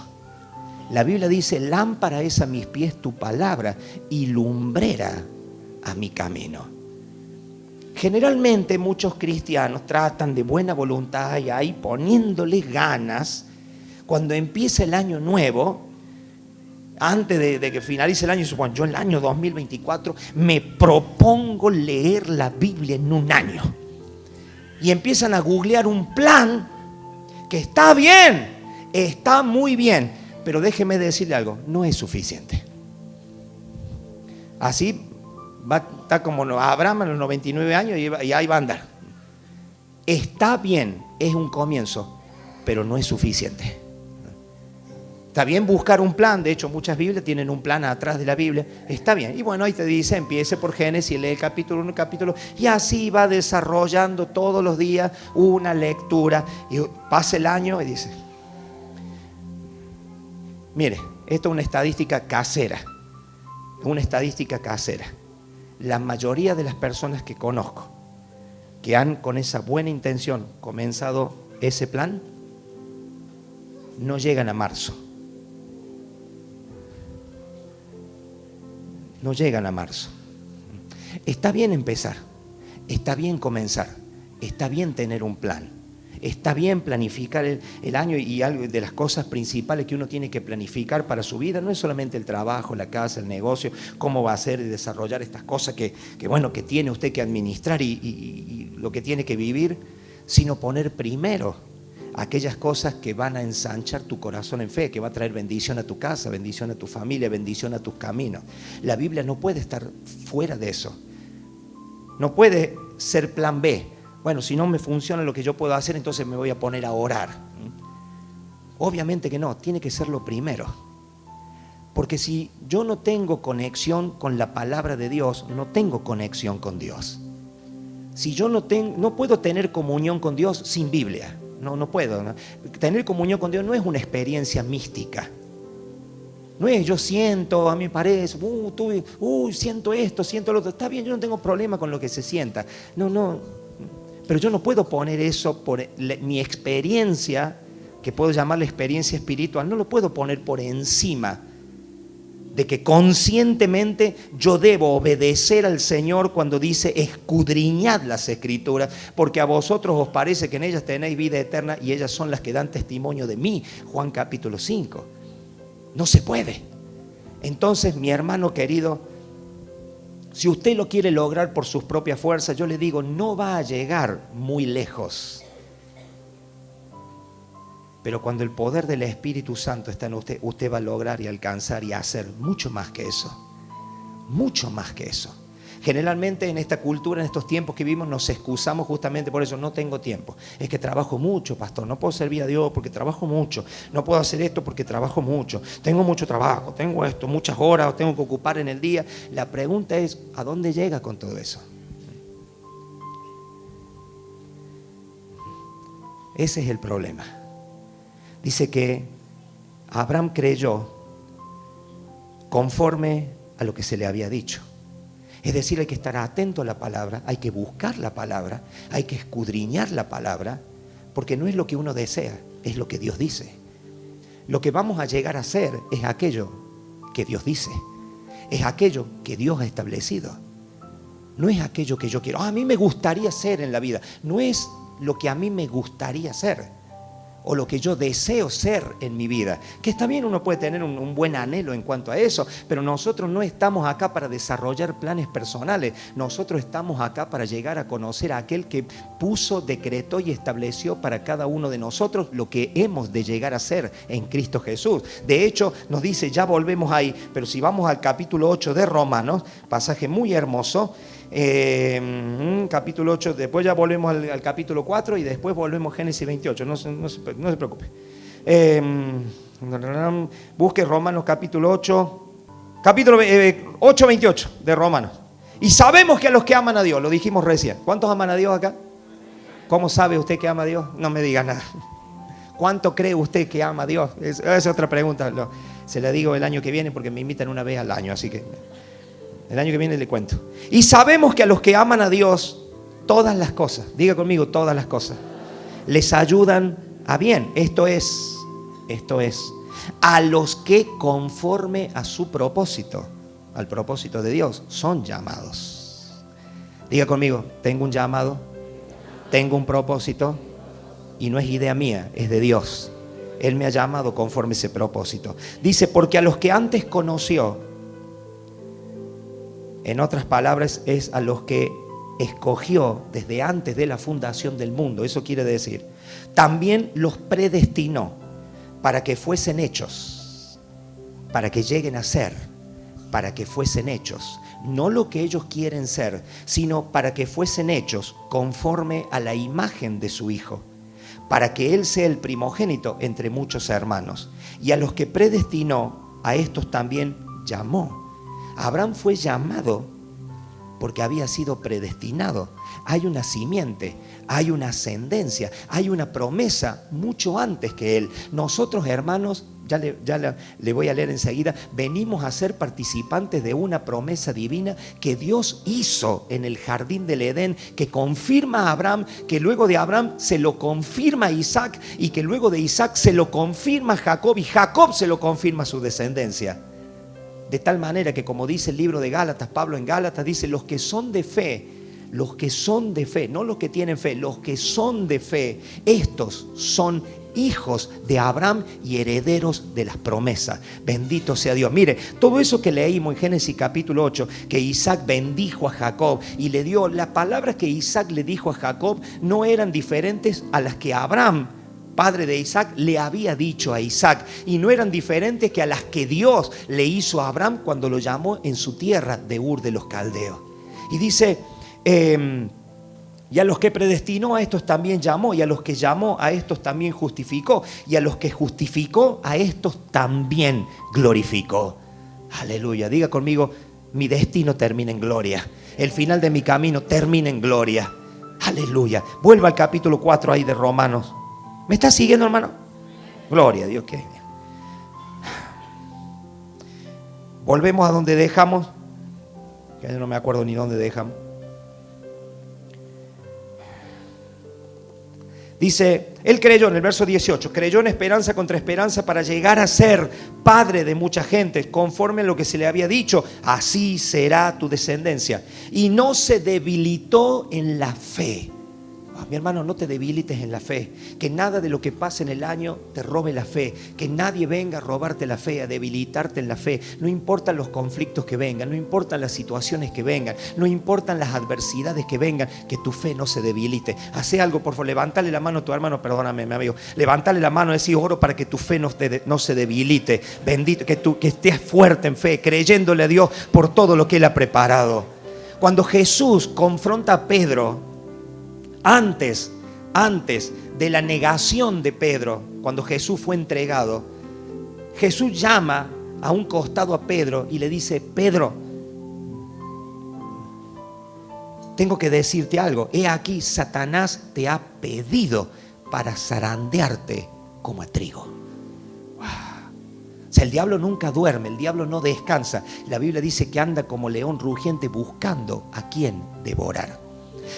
La Biblia dice: lámpara es a mis pies tu palabra y lumbrera a mi camino. Generalmente muchos cristianos tratan de buena voluntad y ahí poniéndole ganas, cuando empieza el año nuevo, antes de que finalice el año, bueno, yo el año 2024 me propongo leer la Biblia en un año. Y empiezan a googlear un plan que está bien, está muy bien, pero déjeme decirle algo, no es suficiente. Así va a estar como Abraham a los 99 años y ahí va a andar. Está bien, es un comienzo, pero no es suficiente. Está bien buscar un plan, de hecho muchas Biblias tienen un plan atrás de la Biblia, está bien. Y bueno, ahí te dice, empiece por Génesis, lee el capítulo 1, capítulo, y así va desarrollando todos los días una lectura. Y pasa el año y dice, mire, esto es una estadística casera, La mayoría de las personas que conozco, que han con esa buena intención comenzado ese plan, no llegan a marzo. No llegan a marzo. Está bien empezar, está bien comenzar, está bien tener un plan, está bien planificar el año, y algo de las cosas principales que uno tiene que planificar para su vida no es solamente el trabajo, la casa, el negocio, cómo va a hacer y desarrollar estas cosas que tiene usted que administrar y lo que tiene que vivir, sino poner primero aquellas cosas que van a ensanchar tu corazón en fe, que va a traer bendición a tu casa, bendición a tu familia, bendición a tus caminos. La Biblia no puede estar fuera de eso. No puede ser plan B. Bueno, si no me funciona lo que yo puedo hacer, entonces me voy a poner a orar. Obviamente que no, tiene que ser lo primero. Porque si yo no tengo conexión con la palabra de Dios, no tengo conexión con Dios. Si yo no puedo tener comunión con Dios sin Biblia. No puedo. ¿No? Tener comunión con Dios no es una experiencia mística. No es yo siento, a mí me parece, siento esto, siento lo otro. Está bien, yo no tengo problema con lo que se sienta. No. Pero yo no puedo poner eso por mi experiencia, que puedo llamarle experiencia espiritual, no lo puedo poner por encima de que conscientemente yo debo obedecer al Señor cuando dice escudriñad las Escrituras, porque a vosotros os parece que en ellas tenéis vida eterna y ellas son las que dan testimonio de mí. Juan capítulo 5. No se puede. Entonces, mi hermano querido, si usted lo quiere lograr por sus propias fuerzas, yo le digo, no va a llegar muy lejos. Pero cuando el poder del Espíritu Santo está en usted, usted va a lograr y alcanzar y hacer mucho más que eso. Mucho más que eso. Generalmente en esta cultura, en estos tiempos que vivimos, nos excusamos justamente por eso. No tengo tiempo. Es que trabajo mucho, pastor. No puedo servir a Dios porque trabajo mucho. No puedo hacer esto porque trabajo mucho. Tengo mucho trabajo, tengo esto, muchas horas, tengo que ocupar en el día. La pregunta es, ¿a dónde llega con todo eso? Ese es el problema. Dice que Abraham creyó conforme a lo que se le había dicho. Es decir, hay que estar atento a la palabra, hay que buscar la palabra, hay que escudriñar la palabra, porque no es lo que uno desea, es lo que Dios dice. Lo que vamos a llegar a hacer es aquello que Dios dice, es aquello que Dios ha establecido. No es aquello que yo quiero. A mí me gustaría ser en la vida. No es lo que a mí me gustaría ser o lo que yo deseo ser en mi vida. Que está bien, uno puede tener un buen anhelo en cuanto a eso, pero nosotros no estamos acá para desarrollar planes personales. Nosotros estamos acá para llegar a conocer a aquel que puso, decretó y estableció para cada uno de nosotros lo que hemos de llegar a ser en Cristo Jesús. De hecho, nos dice, ya volvemos ahí, pero si vamos al capítulo 8 de Romanos, pasaje muy hermoso, capítulo 8, después ya volvemos al capítulo 4 y después volvemos a Génesis 28, no se preocupe. Busque Romanos capítulo 8, capítulo 8, 28 de Romanos. Y sabemos que a los que aman a Dios, lo dijimos recién. ¿Cuántos aman a Dios acá? ¿Cómo sabe usted que ama a Dios? No me diga nada. ¿Cuánto cree usted que ama a Dios? Esa es otra pregunta. Se la digo el año que viene porque me invitan una vez al año, así que el año que viene le cuento. Y sabemos que a los que aman a Dios, todas las cosas, diga conmigo, todas las cosas, les ayudan a bien. Esto es, a los que conforme a su propósito, al propósito de Dios, son llamados. Diga conmigo, tengo un llamado, tengo un propósito, y no es idea mía, es de Dios. Él me ha llamado conforme a ese propósito. Dice, porque a los que antes conoció, en otras palabras, es a los que escogió desde antes de la fundación del mundo. Eso quiere decir, también los predestinó para que fuesen hechos, para que lleguen a ser, para que fuesen hechos. No lo que ellos quieren ser, sino para que fuesen hechos conforme a la imagen de su Hijo, para que Él sea el primogénito entre muchos hermanos. Y a los que predestinó, a estos también llamó. Abraham fue llamado porque había sido predestinado. Hay una simiente, hay una ascendencia, hay una promesa mucho antes que él. Nosotros, hermanos, ya le voy a leer enseguida, venimos a ser participantes de una promesa divina que Dios hizo en el jardín del Edén, que confirma a Abraham, que luego de Abraham se lo confirma a Isaac, y que luego de Isaac se lo confirma a Jacob, y Jacob se lo confirma a su descendencia. De tal manera que, como dice el libro de Gálatas, Pablo en Gálatas dice, los que son de fe, no los que tienen fe, los que son de fe, estos son hijos de Abraham y herederos de las promesas. Bendito sea Dios. Mire, todo eso que leímos en Génesis capítulo 8, que Isaac bendijo a Jacob y le dio, las palabras que Isaac le dijo a Jacob no eran diferentes a las que Abraham, padre de Isaac, le había dicho a Isaac, y no eran diferentes que a las que Dios le hizo a Abraham cuando lo llamó en su tierra de Ur de los Caldeos. Y dice, y a los que predestinó, a estos también llamó, y a los que llamó, a estos también justificó, y a los que justificó, a estos también glorificó. Aleluya. Diga conmigo, mi destino termina en gloria, el final de mi camino termina en gloria. Aleluya. Vuelva al capítulo 4 ahí de Romanos. ¿Me está siguiendo, hermano? Gloria a Dios. Que volvemos a donde dejamos, que yo no me acuerdo ni dónde dejamos. Dice, él creyó, en el verso 18, creyó en esperanza contra esperanza para llegar a ser padre de mucha gente, conforme a lo que se le había dicho, así será tu descendencia. Y no se debilitó en la fe. Mi hermano, no te debilites en la fe. Que nada de lo que pase en el año te robe la fe. Que nadie venga a robarte la fe, a debilitarte en la fe. No importan los conflictos que vengan, no importan las situaciones que vengan, no importan las adversidades que vengan, que tu fe no se debilite. Hace algo, por favor, levántale la mano a tu hermano, perdóname, mi amigo. Levántale la mano y decir, oro para que tu fe no se debilite. Bendito, que estés fuerte en fe, creyéndole a Dios por todo lo que Él ha preparado. Cuando Jesús confronta a Pedro, antes de la negación de Pedro, cuando Jesús fue entregado, Jesús llama a un costado a Pedro y le dice, Pedro, tengo que decirte algo. He aquí, Satanás te ha pedido para zarandearte como a trigo. Wow. O sea, el diablo nunca duerme, el diablo no descansa. La Biblia dice que anda como león rugiente buscando a quien devorar.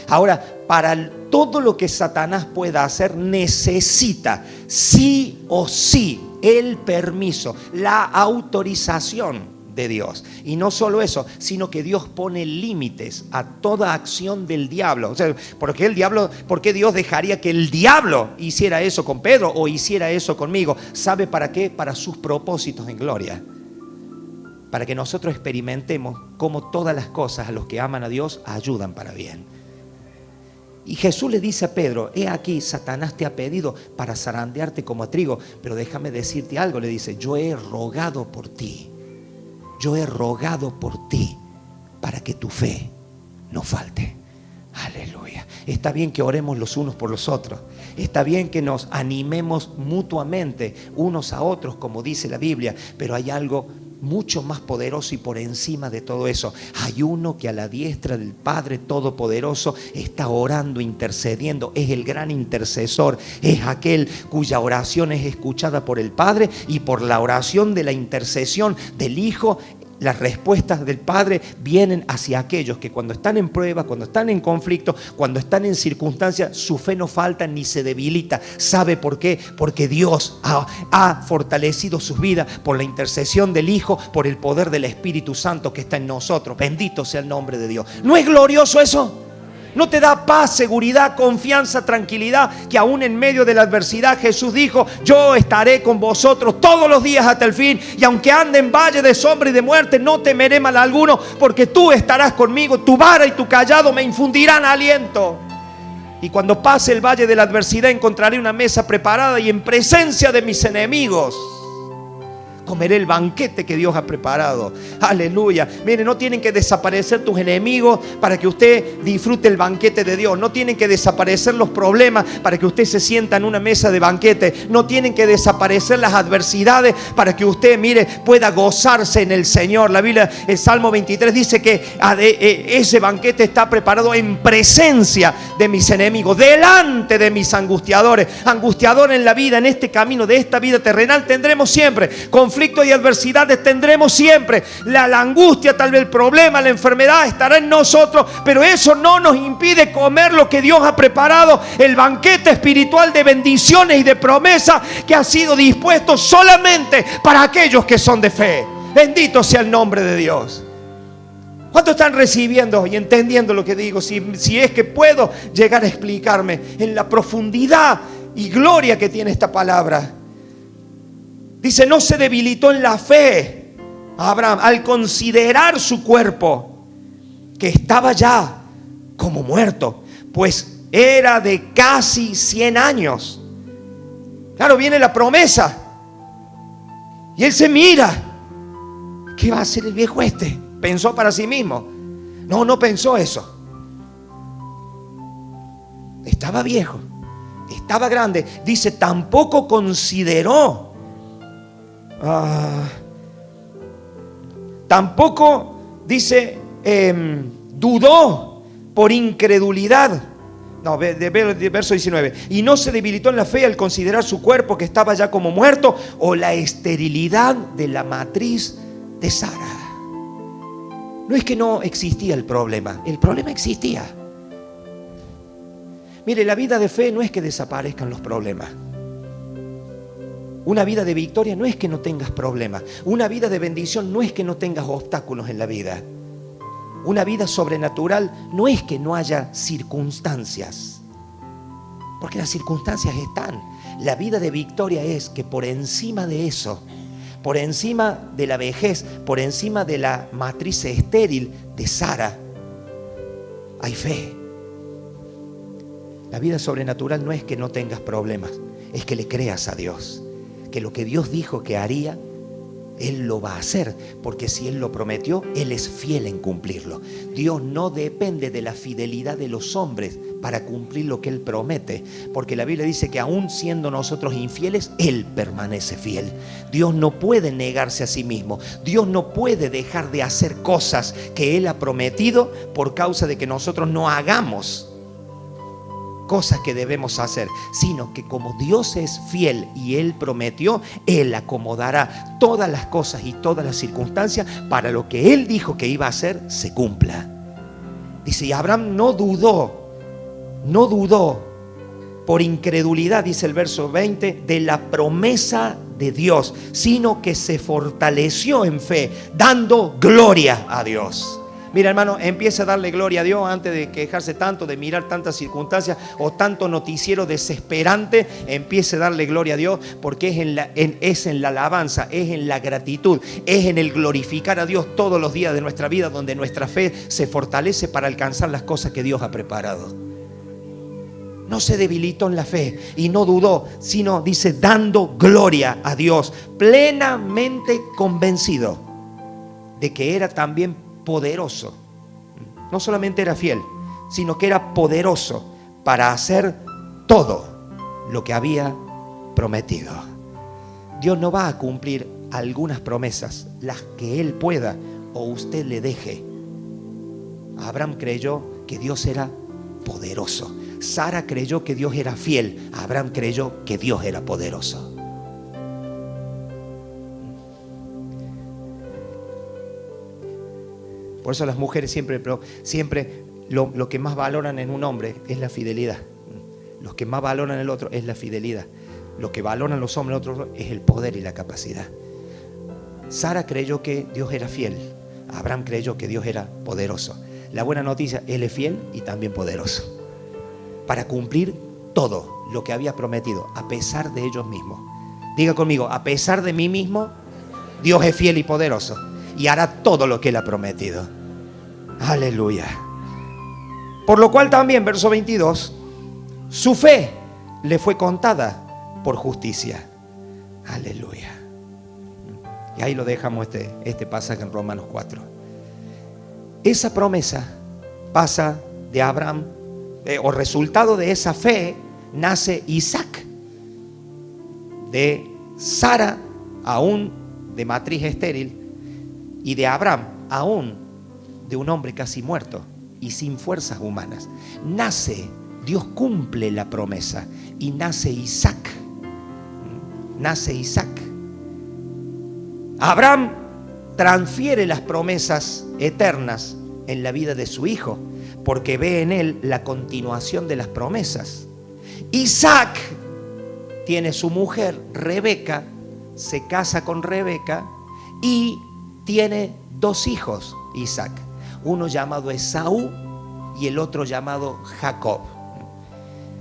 Ahora, para todo lo que Satanás pueda hacer, necesita sí o sí el permiso, la autorización de Dios. Y no solo eso, sino que Dios pone límites a toda acción del diablo. O sea, ¿por qué Dios dejaría que el diablo hiciera eso con Pedro o hiciera eso conmigo? ¿Sabe para qué? Para sus propósitos en gloria. Para que nosotros experimentemos cómo todas las cosas a los que aman a Dios ayudan para bien. Y Jesús le dice a Pedro, he aquí, Satanás te ha pedido para zarandearte como a trigo, pero déjame decirte algo, le dice, yo he rogado por ti para que tu fe no falte. Aleluya. Está bien que oremos los unos por los otros, está bien que nos animemos mutuamente unos a otros, como dice la Biblia, pero hay algo mucho más poderoso y por encima de todo eso, hay uno que a la diestra del Padre Todopoderoso está orando, intercediendo. Es el gran intercesor, es aquel cuya oración es escuchada por el Padre, y por la oración de la intercesión del Hijo, las respuestas del Padre vienen hacia aquellos que cuando están en prueba, cuando están en conflicto, cuando están en circunstancias, su fe no falta ni se debilita. ¿Sabe por qué? Porque Dios ha fortalecido sus vidas por la intercesión del Hijo, por el poder del Espíritu Santo que está en nosotros. Bendito sea el nombre de Dios. ¿No es glorioso eso? ¿No te da paz, seguridad, confianza, tranquilidad? Que aún en medio de la adversidad Jesús dijo: yo estaré con vosotros todos los días hasta el fin, y aunque ande en valle de sombra y de muerte, no temeré mal alguno, porque tú estarás conmigo, tu vara y tu cayado me infundirán aliento. Y cuando pase el valle de la adversidad, encontraré una mesa preparada, y en presencia de mis enemigos comeré el banquete que Dios ha preparado. Aleluya. Mire, no tienen que desaparecer tus enemigos para que usted disfrute el banquete de Dios. No tienen que desaparecer los problemas para que usted se sienta en una mesa de banquete. No tienen que desaparecer las adversidades para que usted, mire, pueda gozarse en el Señor. La Biblia, el Salmo 23 dice que ese banquete está preparado en presencia de mis enemigos, delante de mis angustiadores. Angustiadores en la vida, en este camino de esta vida terrenal, tendremos siempre conflictos y adversidades, tendremos siempre. La angustia, tal vez el problema, la enfermedad estará en nosotros, pero eso no nos impide comer lo que Dios ha preparado, el banquete espiritual de bendiciones y de promesas que ha sido dispuesto solamente para aquellos que son de fe. Bendito sea el nombre de Dios. ¿Cuántos están recibiendo y entendiendo lo que digo? Si es que puedo llegar a explicarme en la profundidad y gloria que tiene esta palabra. Dice: no se debilitó en la fe Abraham al considerar su cuerpo, que estaba ya como muerto, pues era de casi 100 años. Claro, viene la promesa y él se mira: ¿qué va a hacer el viejo este? Pensó para sí mismo. No pensó eso. Estaba viejo, estaba grande. Dice: tampoco consideró, tampoco, dice, dudó por incredulidad. No, verso 19. Y no se debilitó en la fe al considerar su cuerpo, que estaba ya como muerto, o la esterilidad de la matriz de Sara. No es que no existía el problema existía. Mire, la vida de fe no es que desaparezcan los problemas. Una vida de victoria no es que no tengas problemas. Una vida de bendición no es que no tengas obstáculos en la vida. Una vida sobrenatural no es que no haya circunstancias, porque las circunstancias están. La vida de victoria es que por encima de eso, por encima de la vejez, por encima de la matriz estéril de Sara, hay fe. La vida sobrenatural no es que no tengas problemas, es que le creas a Dios, que lo que Dios dijo que haría, Él lo va a hacer, porque si Él lo prometió, Él es fiel en cumplirlo. Dios no depende de la fidelidad de los hombres para cumplir lo que Él promete, porque la Biblia dice que aún siendo nosotros infieles, Él permanece fiel. Dios no puede negarse a sí mismo. Dios no puede dejar de hacer cosas que Él ha prometido por causa de que nosotros no hagamos cosas que debemos hacer, sino que como Dios es fiel y Él prometió, Él acomodará todas las cosas y todas las circunstancias para lo que Él dijo que iba a hacer se cumpla. Dice: y Abraham no dudó por incredulidad, dice el verso 20, de la promesa de Dios, sino que se fortaleció en fe, dando gloria a Dios. Mira, hermano, empieza a darle gloria a Dios antes de quejarse tanto, de mirar tantas circunstancias o tanto noticiero desesperante. Empiece a darle gloria a Dios, porque es en la alabanza, es en la gratitud, es en el glorificar a Dios todos los días de nuestra vida donde nuestra fe se fortalece para alcanzar las cosas que Dios ha preparado. No se debilitó en la fe y no dudó, sino, dice, dando gloria a Dios, plenamente convencido de que era también poderoso. No solamente era fiel, sino que era poderoso para hacer todo lo que había prometido. Dios no va a cumplir algunas promesas, las que Él pueda o usted le deje. Abraham creyó que Dios era poderoso. Sara creyó que Dios era fiel. Abraham creyó que Dios era poderoso. Por eso las mujeres siempre lo que más valoran en un hombre es la fidelidad. Lo que más valoran en el otro es la fidelidad. Lo que valoran los hombres en el otro es el poder y la capacidad. Sara creyó que Dios era fiel. Abraham creyó que Dios era poderoso. La buena noticia, Él es fiel y también poderoso para cumplir todo lo que había prometido, a pesar de ellos mismos. Diga conmigo, a pesar de mí mismo, Dios es fiel y poderoso y hará todo lo que Él ha prometido. Aleluya. Por lo cual también, verso 22, su fe le fue contada por justicia. Aleluya. Y ahí lo dejamos este pasaje en Romanos 4. Esa promesa pasa de Abraham, o resultado de esa fe nace Isaac. De Sara, aún de matriz estéril, y de Abraham, aún de un hombre casi muerto y sin fuerzas humanas. Nace, Dios cumple la promesa y nace Isaac. Nace Isaac. Abraham transfiere las promesas eternas en la vida de su hijo, porque ve en él la continuación de las promesas. Isaac tiene su mujer, Rebeca, se casa con Rebeca y tiene dos hijos, Isaac. Uno llamado Esaú y el otro llamado Jacob.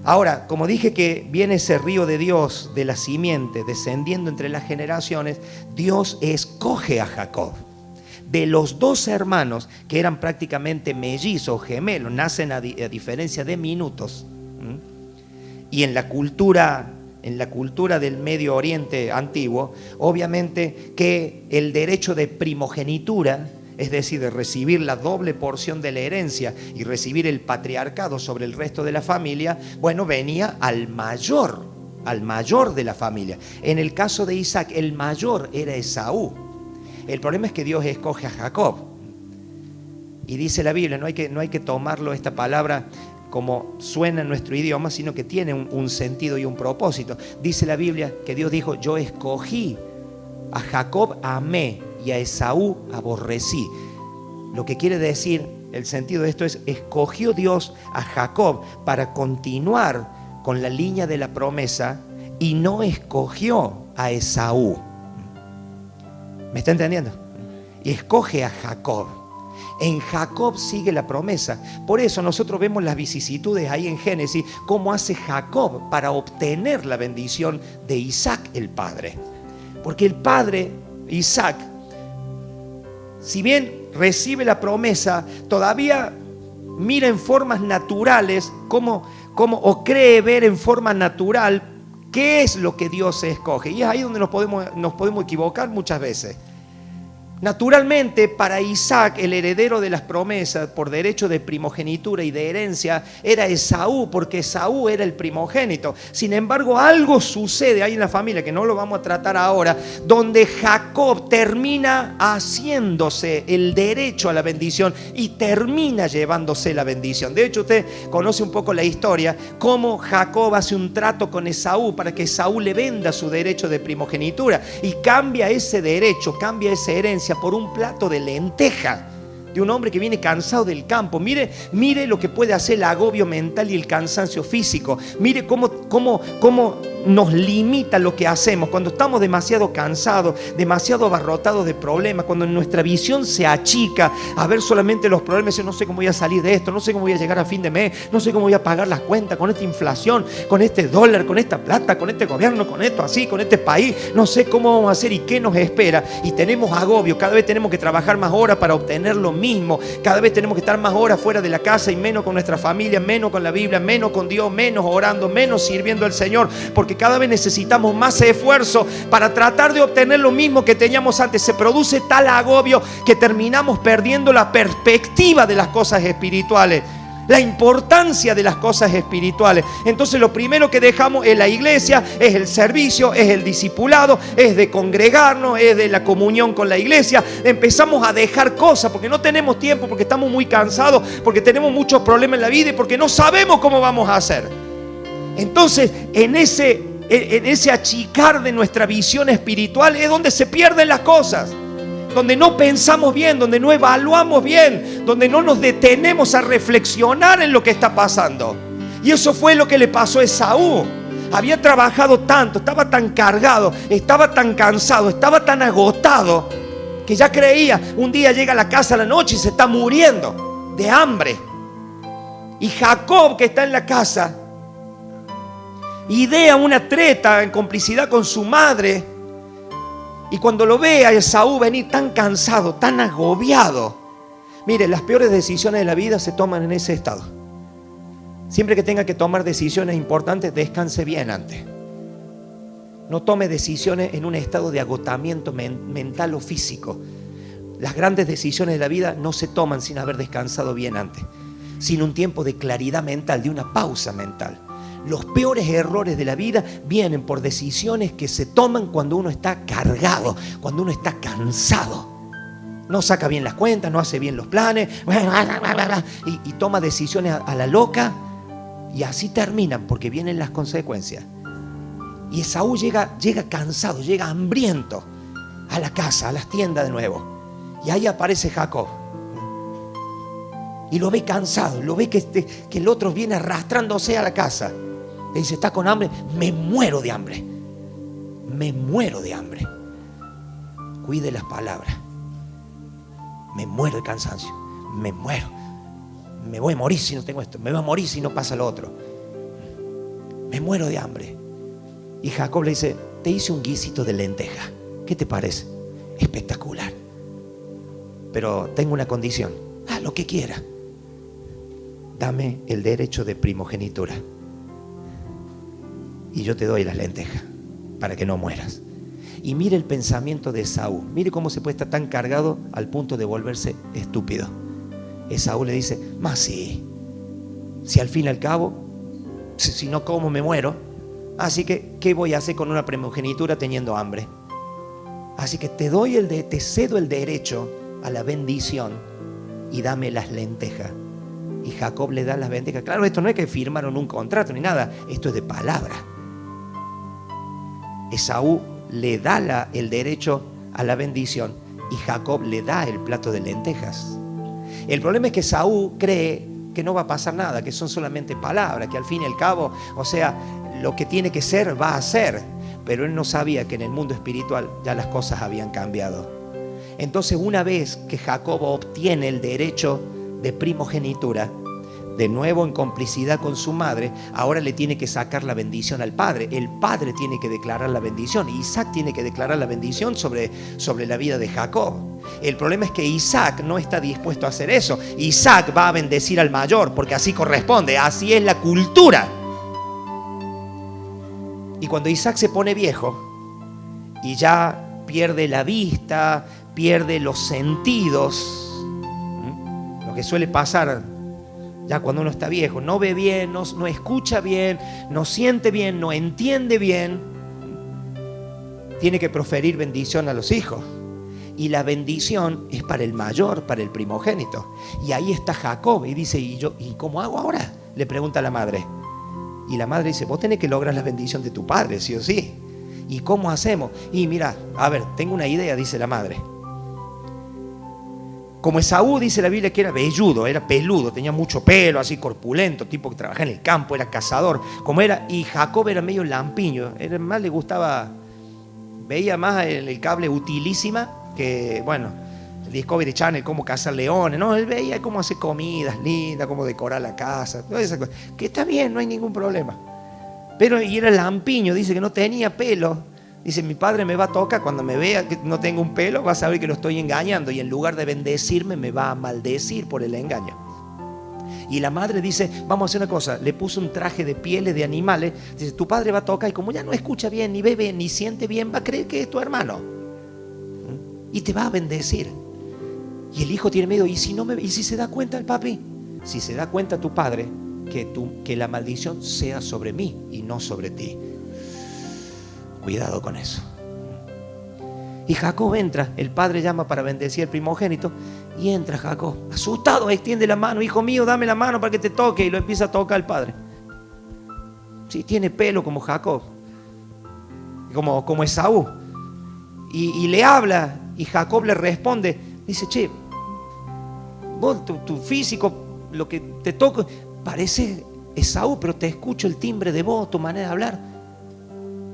Ahora, como dije que viene ese río de Dios, de la simiente, descendiendo entre las generaciones, Dios escoge a Jacob. De los dos hermanos, que eran prácticamente mellizos, gemelos, nacen a diferencia de minutos. Y en la cultura del Medio Oriente antiguo, obviamente que el derecho de primogenitura, es decir, de recibir la doble porción de la herencia y recibir el patriarcado sobre el resto de la familia, bueno, venía al mayor de la familia. En el caso de Isaac, el mayor era Esaú. El problema es que Dios escoge a Jacob. Y dice la Biblia, no hay que tomarlo esta palabra como suena en nuestro idioma, sino que tiene un sentido y un propósito. Dice la Biblia que Dios dijo, yo escogí a Jacob, amé, y a Esaú aborrecí. Lo que quiere decir, el sentido de esto es, escogió Dios a Jacob para continuar con la línea de la promesa y no escogió a Esaú. ¿Me está entendiendo? Y escoge a Jacob. En Jacob sigue la promesa. Por eso nosotros vemos las vicisitudes ahí en Génesis, cómo hace Jacob para obtener la bendición de Isaac el padre. Porque el padre, Isaac, si bien recibe la promesa, todavía mira en formas naturales o cree ver en forma natural qué es lo que Dios escoge. Y es ahí donde nos podemos equivocar muchas veces. Naturalmente, para Isaac, el heredero de las promesas por derecho de primogenitura y de herencia era Esaú, porque Esaú era el primogénito. Sin embargo, algo sucede ahí en la familia, que no lo vamos a tratar ahora, donde Jacob termina haciéndose el derecho a la bendición y termina llevándose la bendición. De hecho, usted conoce un poco la historia, cómo Jacob hace un trato con Esaú para que Esaú le venda su derecho de primogenitura y cambia ese derecho, cambia esa herencia por un plato de lenteja de un hombre que viene cansado del campo. Mire lo que puede hacer el agobio mental y el cansancio físico. Mire cómo nos limita lo que hacemos cuando estamos demasiado cansados, demasiado abarrotados de problemas, cuando nuestra visión se achica a ver solamente los problemas. No sé cómo voy a salir de esto, no sé cómo voy a llegar a fin de mes, no sé cómo voy a pagar las cuentas con esta inflación, con este dólar, con esta plata, con este gobierno, con esto así, con este país. No sé cómo vamos a hacer y qué nos espera. Y tenemos agobio, cada vez tenemos que trabajar más horas para obtener lo mismo, cada vez tenemos que estar más horas fuera de la casa y menos con nuestra familia, menos con la Biblia, menos con Dios, menos orando, menos sirviendo al Señor, porque cada vez necesitamos más esfuerzo para tratar de obtener lo mismo que teníamos antes. Se produce tal agobio que terminamos perdiendo la perspectiva de las cosas espirituales. la importancia de las cosas espirituales. Entonces lo primero que dejamos es la iglesia, es el servicio, es el discipulado, es de congregarnos, es de la comunión con la iglesia. Empezamos a dejar cosas porque no tenemos tiempo, porque estamos muy cansados, porque tenemos muchos problemas en la vida y porque no sabemos cómo vamos a hacer. Entonces en ese achicar de nuestra visión espiritual es donde se pierden las cosas, donde no pensamos bien, donde no evaluamos bien, donde no nos detenemos a reflexionar en lo que está pasando. Y eso fue lo que le pasó a Esaú. Había trabajado tanto, estaba tan cargado, estaba tan cansado, estaba tan agotado, que ya creía, un día llega a la casa a la noche y se está muriendo de hambre. Y Jacob, que está en la casa, idea una treta en complicidad con su madre. Y cuando lo ve a Esaú venir tan cansado, tan agobiado, mire, las peores decisiones de la vida se toman en ese estado. Siempre que tenga que tomar decisiones importantes, descanse bien antes. No tome decisiones en un estado de agotamiento mental o físico. Las grandes decisiones de la vida no se toman sin haber descansado bien antes, sin un tiempo de claridad mental, de una pausa mental. Los peores errores de la vida vienen por decisiones que se toman cuando uno está cargado, cuando uno está cansado. No saca bien las cuentas, no hace bien los planes y toma decisiones a la loca, y así terminan porque vienen las consecuencias. Y Esaú llega cansado, llega hambriento a la casa, a las tiendas de nuevo. Y ahí aparece Jacob. Y lo ve cansado, lo ve que el otro viene arrastrándose a la casa. Le dice, ¿está con hambre? Me muero de hambre. Me muero de hambre. Cuide las palabras. Me muero de cansancio. Me muero. Me voy a morir si no tengo esto. Me voy a morir si no pasa lo otro. Me muero de hambre. Y Jacob le dice, te hice un guisito de lenteja. ¿Qué te parece? Espectacular. Pero tengo una condición. Haz lo que quiera. Dame el derecho de primogenitura. Y yo te doy las lentejas para que no mueras. Y mire el pensamiento de Esaú. Mire cómo se puede estar tan cargado al punto de volverse estúpido. Esaú le dice, más sí, si al fin y al cabo, si no como me muero. Así que, ¿qué voy a hacer con una primogenitura teniendo hambre? Así que te cedo el derecho a la bendición y dame las lentejas. Y Jacob le da las lentejas. Claro, esto no es que firmaron un contrato ni nada, esto es de palabra. Esaú le da el derecho a la bendición y Jacob le da el plato de lentejas. El problema es que Esaú cree que no va a pasar nada, que son solamente palabras, que al fin y al cabo, o sea, lo que tiene que ser va a ser. Pero él no sabía que en el mundo espiritual ya las cosas habían cambiado. Entonces, una vez que Jacob obtiene el derecho de primogenitura, de nuevo en complicidad con su madre, ahora le tiene que sacar la bendición al padre. El padre tiene que declarar la bendición. Isaac tiene que declarar la bendición sobre la vida de Jacob. El problema es que Isaac no está dispuesto a hacer eso. Isaac va a bendecir al mayor porque así corresponde, así es la cultura. Y cuando Isaac se pone viejo y ya pierde la vista, pierde los sentidos, lo que suele pasar ya cuando uno está viejo, no ve bien, no escucha bien, no siente bien, no entiende bien, tiene que proferir bendición a los hijos. Y la bendición es para el mayor, para el primogénito. Y ahí está Jacob y dice, ¿y cómo hago ahora? Le pregunta a la madre. Y la madre dice, vos tenés que lograr la bendición de tu padre, sí o sí. ¿Y cómo hacemos? Y mira, a ver, tengo una idea, dice la madre. Como Esaú, dice la Biblia, que era velludo, era peludo, tenía mucho pelo, así corpulento, tipo que trabajaba en el campo, era cazador, como era. Y Jacob era medio lampiño, más le gustaba, veía más el cable Utilísima que, bueno, el Discovery Channel, cómo cazar leones, no, él veía cómo hacer comidas lindas, cómo decorar la casa, todas esas cosas, que está bien, no hay ningún problema. Pero, y era lampiño, dice que no tenía pelo. Dice, mi padre me va a tocar, cuando me vea que no tengo un pelo, va a saber que lo estoy engañando y en lugar de bendecirme me va a maldecir por el engaño. Y la madre dice, vamos a hacer una cosa, le puso un traje de pieles de animales, dice, tu padre va a tocar y como ya no escucha bien, ni ve bien, ni siente bien, va a creer que es tu hermano y te va a bendecir. Y el hijo tiene miedo, ¿y si se da cuenta el papi? si se da cuenta tu padre, que la maldición sea sobre mí y no sobre ti. Cuidado con eso. Y Jacob entra, el padre llama para bendecir al primogénito, y entra Jacob, asustado, extiende la mano: hijo mío, dame la mano para que te toque, y lo empieza a tocar el padre. Sí, tiene pelo como Jacob, como Esaú, y le habla, y Jacob le responde, dice: che, vos, tu físico, lo que te toco, parece Esaú, pero te escucho el timbre de voz, tu manera de hablar,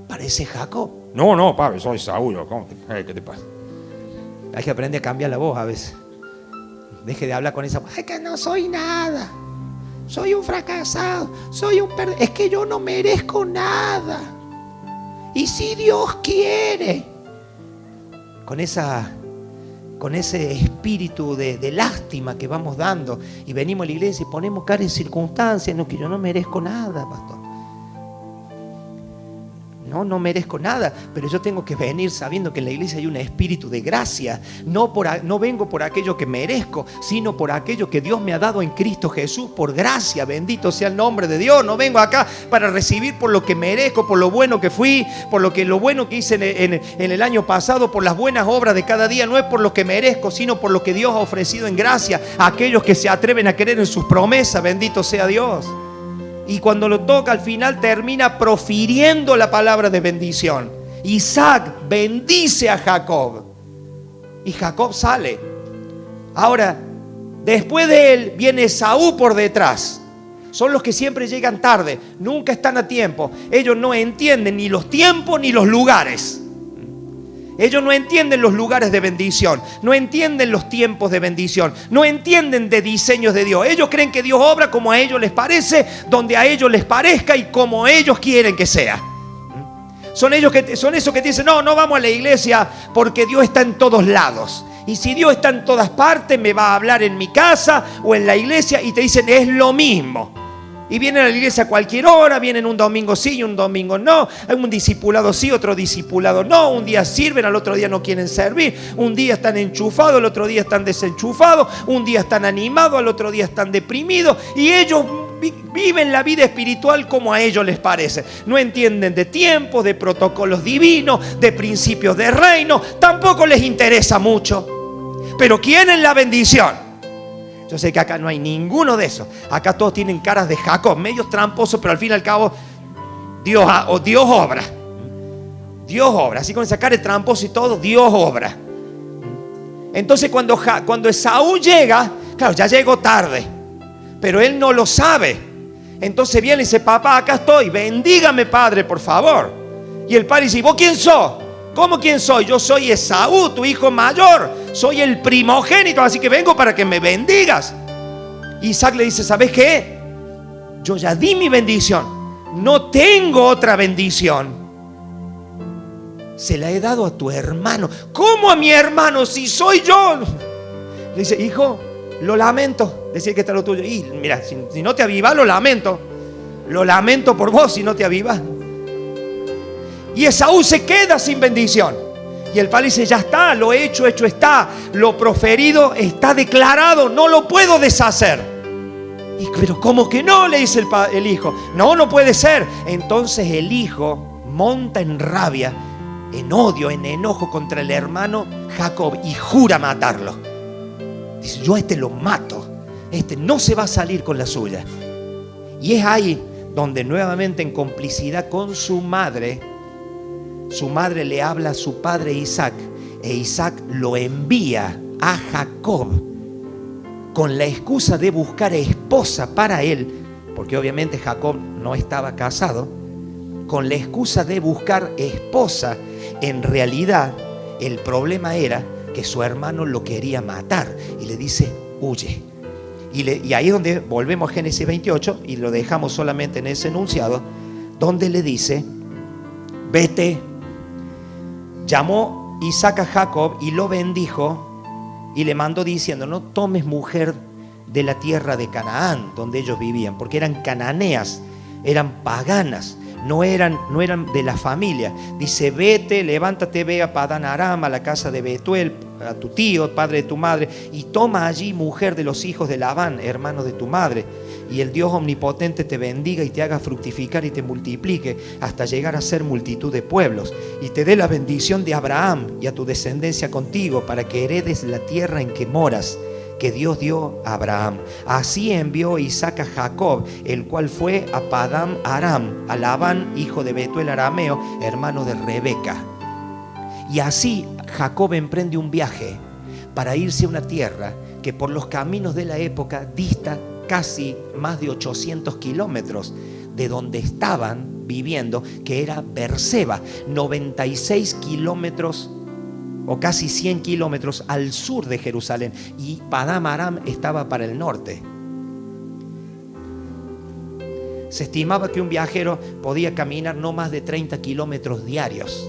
parece Jacob. No, padre, soy Saúl. ¿Qué te pasa? Hay que aprender a cambiar la voz a veces. Deje de hablar con esa voz. Es que no soy nada. Soy un fracasado. Es que yo no merezco nada. Y si Dios quiere. Con ese espíritu de lástima que vamos dando. Y venimos a la iglesia y ponemos cara en circunstancias. No, que yo no merezco nada, pastor. No merezco nada, pero yo tengo que venir sabiendo que en la iglesia hay un espíritu de gracia. No vengo por aquello que merezco, sino por aquello que Dios me ha dado en Cristo Jesús, por gracia. Bendito sea el nombre de Dios. No vengo acá para recibir por lo que merezco, por lo bueno que fui, por lo bueno que hice en el año pasado, por las buenas obras de cada día. No es por lo que merezco, sino por lo que Dios ha ofrecido en gracia a aquellos que se atreven a creer en sus promesas. Bendito sea Dios. Y cuando lo toca, al final termina profiriendo la palabra de bendición. Isaac bendice a Jacob y Jacob sale. Ahora, después de él viene Esaú por detrás. Son los que siempre llegan tarde, nunca están a tiempo. Ellos no entienden ni los tiempos ni los lugares. Ellos no entienden los lugares de bendición, no entienden los tiempos de bendición, no entienden de diseños de Dios. Ellos creen que Dios obra como a ellos les parece, donde a ellos les parezca y como ellos quieren que sea. Son esos que dicen: no vamos a la iglesia porque Dios está en todos lados. Y si Dios está en todas partes, me va a hablar en mi casa o en la iglesia, y te dicen: es lo mismo. Y vienen a la iglesia a cualquier hora, vienen un domingo sí y un domingo no. Hay un discipulado sí, otro discipulado no. Un día sirven, al otro día no quieren servir. Un día están enchufados, al otro día están desenchufados. Un día están animados, al otro día están deprimidos. Y ellos viven la vida espiritual como a ellos les parece. No entienden de tiempos, de protocolos divinos, de principios de reino. Tampoco les interesa mucho. Pero quieren la bendición. Yo sé que acá no hay ninguno de esos. Acá todos tienen caras de Jacob, medios tramposos, pero al fin y al cabo Dios obra. Dios obra. Así con esa cara de tramposo y todo, Dios obra. Entonces cuando Esaú llega, claro, ya llegó tarde, pero él no lo sabe. Entonces viene y dice: papá, acá estoy, bendígame, padre, por favor. Y el padre dice: ¿vos quién sos? ¿Cómo quién soy? Yo soy Esaú, tu hijo mayor. Soy el primogénito, así que vengo para que me bendigas. Isaac le dice: ¿sabes qué? Yo ya di mi bendición. No tengo otra bendición. Se la he dado a tu hermano. ¿Cómo a mi hermano si soy yo? Le dice: hijo, lo lamento decir que está lo tuyo. Y mira, si no te avivas, lo lamento. Lo lamento por vos si no te avivas. Y Esaú se queda sin bendición. Y el padre dice: ya está, lo hecho está. Lo proferido está declarado, no lo puedo deshacer. Pero ¿cómo que no? Le dice el hijo. No puede ser. Entonces el hijo monta en rabia, en odio, en enojo contra el hermano Jacob y jura matarlo. Dice: yo a este lo mato. Este no se va a salir con la suya. Y es ahí donde nuevamente, en complicidad con su madre le habla a su padre Isaac, e Isaac lo envía a Jacob con la excusa de buscar esposa para él, porque obviamente Jacob no estaba casado. Con la excusa de buscar esposa, en realidad el problema era que su hermano lo quería matar, y le dice: huye. Y ahí es donde volvemos a Génesis 28 y lo dejamos solamente en ese enunciado, donde le dice: vete. Llamó Isaac a Jacob y lo bendijo, y le mandó diciendo: no tomes mujer de la tierra de Canaán, donde ellos vivían, porque eran cananeas, eran paganas, no eran de la familia. Dice: vete, levántate, ve a Padán Aram, a la casa de Betuel, a tu tío, padre de tu madre, y toma allí mujer de los hijos de Labán, hermano de tu madre, y el Dios omnipotente te bendiga y te haga fructificar y te multiplique hasta llegar a ser multitud de pueblos, y te dé la bendición de Abraham y a tu descendencia contigo, para que heredes la tierra en que moras, que Dios dio a Abraham. Así envió Isaac a Jacob, el cual fue a Padán Aram, a Labán, hijo de Betuel arameo, hermano de Rebeca. Y así Jacob emprende un viaje para irse a una tierra que por los caminos de la época dista casi más de 800 kilómetros de donde estaban viviendo, que era Beerseba, 96 kilómetros o casi 100 kilómetros al sur de Jerusalén, y Padán Aram estaba para el norte. Se estimaba que un viajero podía caminar no más de 30 kilómetros diarios.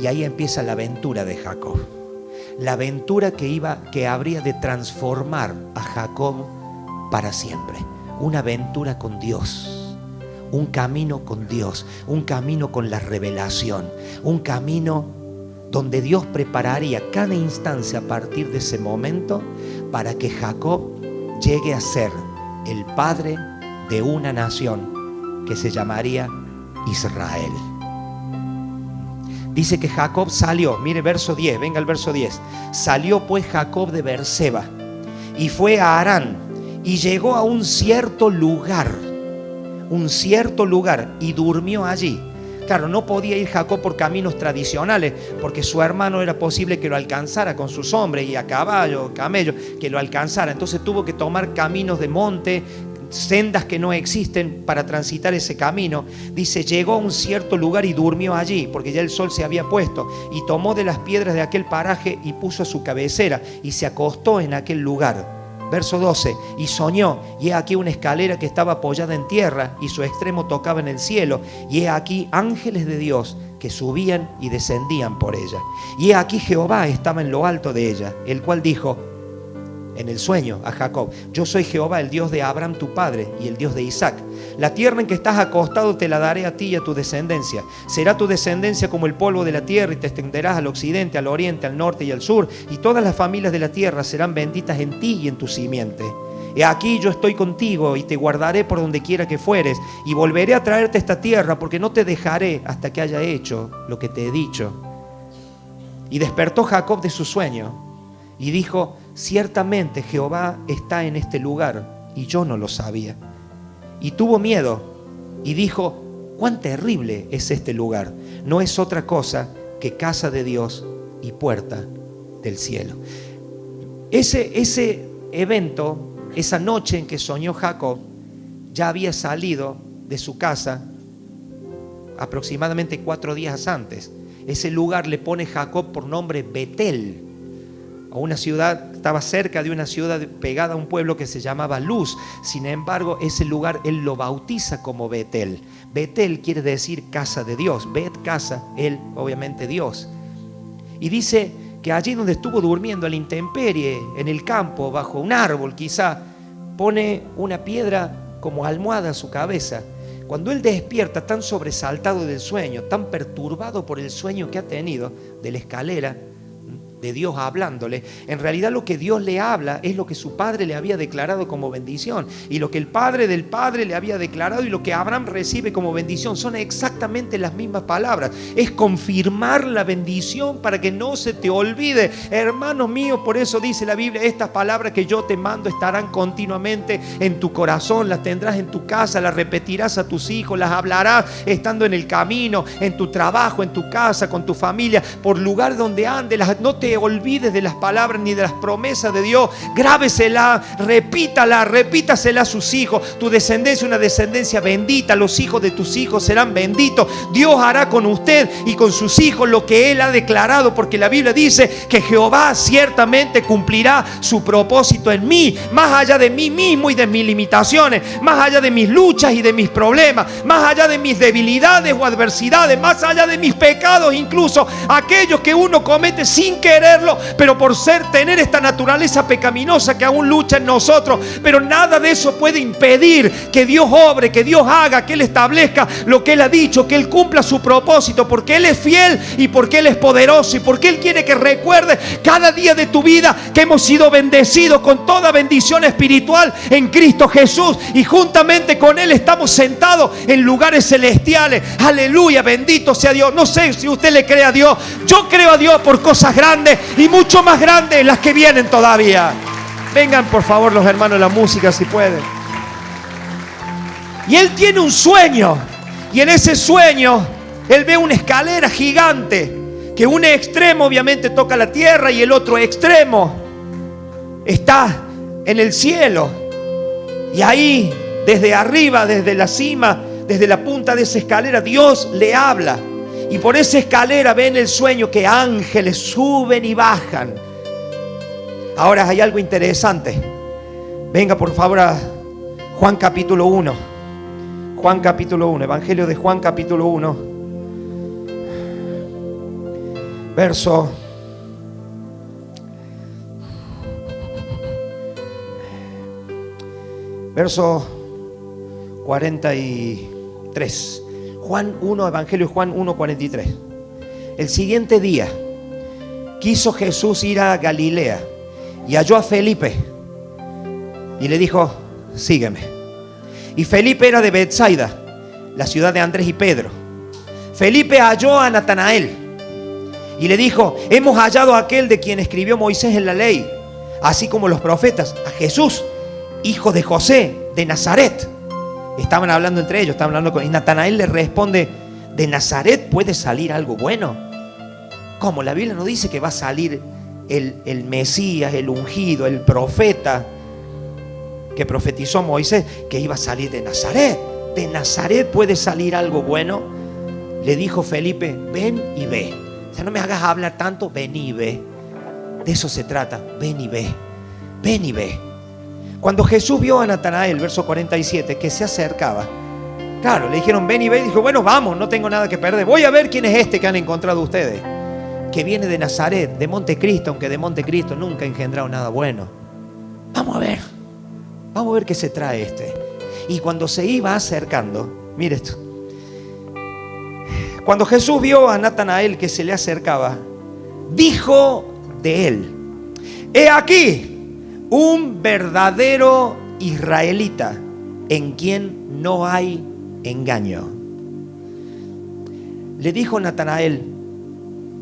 Y ahí empieza la aventura de Jacob. La aventura que habría de transformar a Jacob para siempre. Una aventura con Dios. Un camino con Dios. Un camino con la revelación. Un camino donde Dios prepararía cada instancia a partir de ese momento para que Jacob llegue a ser el padre de una nación que se llamaría Israel. Dice que Jacob salió, mire verso 10, venga el verso 10. Salió pues Jacob de Beerseba y fue a Harán y llegó a un cierto lugar y durmió allí. Claro, no podía ir Jacob por caminos tradicionales, porque su hermano era posible que lo alcanzara con sus hombres y a caballo, camello, que lo alcanzara. Entonces tuvo que tomar caminos de monte, sendas que no existen para transitar ese camino. Dice, llegó a un cierto lugar y durmió allí, porque ya el sol se había puesto, y tomó de las piedras de aquel paraje y puso a su cabecera y se acostó en aquel lugar. Verso 12, y soñó, y he aquí una escalera que estaba apoyada en tierra y su extremo tocaba en el cielo, y he aquí ángeles de Dios que subían y descendían por ella, y he aquí Jehová estaba en lo alto de ella, el cual dijo en el sueño a Jacob, yo soy Jehová, el Dios de Abraham tu padre y el Dios de Isaac. La tierra en que estás acostado te la daré a ti y a tu descendencia. Será tu descendencia como el polvo de la tierra, y te extenderás al occidente, al oriente, al norte y al sur, y todas las familias de la tierra serán benditas en ti y en tu simiente. He aquí yo estoy contigo y te guardaré por donde quiera que fueres, y volveré a traerte a esta tierra, porque no te dejaré hasta que haya hecho lo que te he dicho. Y despertó Jacob de su sueño y dijo, ciertamente Jehová está en este lugar, y yo no lo sabía. Y tuvo miedo y dijo, cuán terrible es este lugar. No es otra cosa que casa de Dios y puerta del cielo. Ese evento, esa noche en que soñó Jacob, ya había salido de su casa aproximadamente 4 días antes. Ese lugar le pone Jacob por nombre Betel, a una ciudad, estaba cerca de una ciudad pegada a un pueblo que se llamaba Luz. Sin embargo, ese lugar él lo bautiza como Betel. Betel quiere decir casa de Dios. Bet, casa, él, obviamente Dios. Y dice que allí donde estuvo durmiendo a la intemperie, en el campo, bajo un árbol quizá, pone una piedra como almohada a su cabeza. Cuando él despierta tan sobresaltado del sueño, tan perturbado por el sueño que ha tenido de la escalera, de Dios hablándole, en realidad lo que Dios le habla es lo que su padre le había declarado como bendición, y lo que el padre del padre le había declarado y lo que Abraham recibe como bendición son exactamente las mismas palabras. Es confirmar la bendición para que no se te olvide, hermano mío. Por eso dice la Biblia, estas palabras que yo te mando estarán continuamente en tu corazón, las tendrás en tu casa, las repetirás a tus hijos, las hablarás estando en el camino, en tu trabajo, en tu casa, con tu familia, por lugar donde andes. No te olvides de las palabras ni de las promesas de Dios. Grábesela, repítasela a sus hijos. Tu descendencia, una descendencia bendita. Los hijos de tus hijos serán benditos. Dios hará con usted y con sus hijos lo que Él ha declarado, porque la Biblia dice que Jehová ciertamente cumplirá su propósito en mí, más allá de mí mismo y de mis limitaciones, más allá de mis luchas y de mis problemas, más allá de mis debilidades o adversidades, más allá de mis pecados, incluso aquellos que uno comete sin querer quererlo, pero por tener esta naturaleza pecaminosa que aún lucha en nosotros. Pero nada de eso puede impedir que Dios obre, que Dios haga, que Él establezca lo que Él ha dicho, que Él cumpla su propósito, porque Él es fiel y porque Él es poderoso y porque Él quiere que recuerdes cada día de tu vida que hemos sido bendecidos con toda bendición espiritual en Cristo Jesús, y juntamente con Él estamos sentados en lugares celestiales. Aleluya, bendito sea Dios. No sé si usted le cree a Dios. Yo creo a Dios por cosas grandes y mucho más grandes las que vienen todavía. Vengan por favor los hermanos de la música si pueden. Y Él tiene un sueño, y en ese sueño Él ve una escalera gigante, que un extremo obviamente toca la tierra y el otro extremo está en el cielo. Y ahí, desde arriba, desde la cima, desde la punta de esa escalera, Dios le habla. Y por esa escalera ve en el sueño que ángeles suben y bajan. Ahora hay algo interesante. Venga por favor a Juan capítulo 1. Juan capítulo 1, Evangelio de Juan capítulo 1. Verso 43. Juan 1, Evangelio de Juan 1, 43. El siguiente día quiso Jesús ir a Galilea y halló a Felipe y le dijo: sígueme. Y Felipe era de Betsaida, la ciudad de Andrés y Pedro. Felipe halló a Natanael y le dijo: hemos hallado a aquel de quien escribió Moisés en la ley, así como los profetas, a Jesús, hijo de José, de Nazaret. Estaban hablando entre ellos, y Natanael le responde: ¿de Nazaret puede salir algo bueno? ¿Cómo? La Biblia no dice que va a salir el Mesías, el ungido, el profeta que profetizó Moisés, que iba a salir de Nazaret. ¿De Nazaret puede salir algo bueno? Le dijo Felipe: ven y ve. O sea, no me hagas hablar tanto, ven y ve. De eso se trata, ven y ve. Ven y ve. Cuando Jesús vio a Natanael, verso 47, que se acercaba, claro, le dijeron: ven y ve. Y dijo: bueno, vamos, no tengo nada que perder. Voy a ver quién es este que han encontrado ustedes, que viene de Nazaret, de Montecristo, aunque de Montecristo nunca ha engendrado nada bueno. Vamos a ver qué se trae este. Y cuando se iba acercando, mire esto. Cuando Jesús vio a Natanael que se le acercaba, dijo de él: he aquí un verdadero israelita en quien no hay engaño. Le dijo Natanael: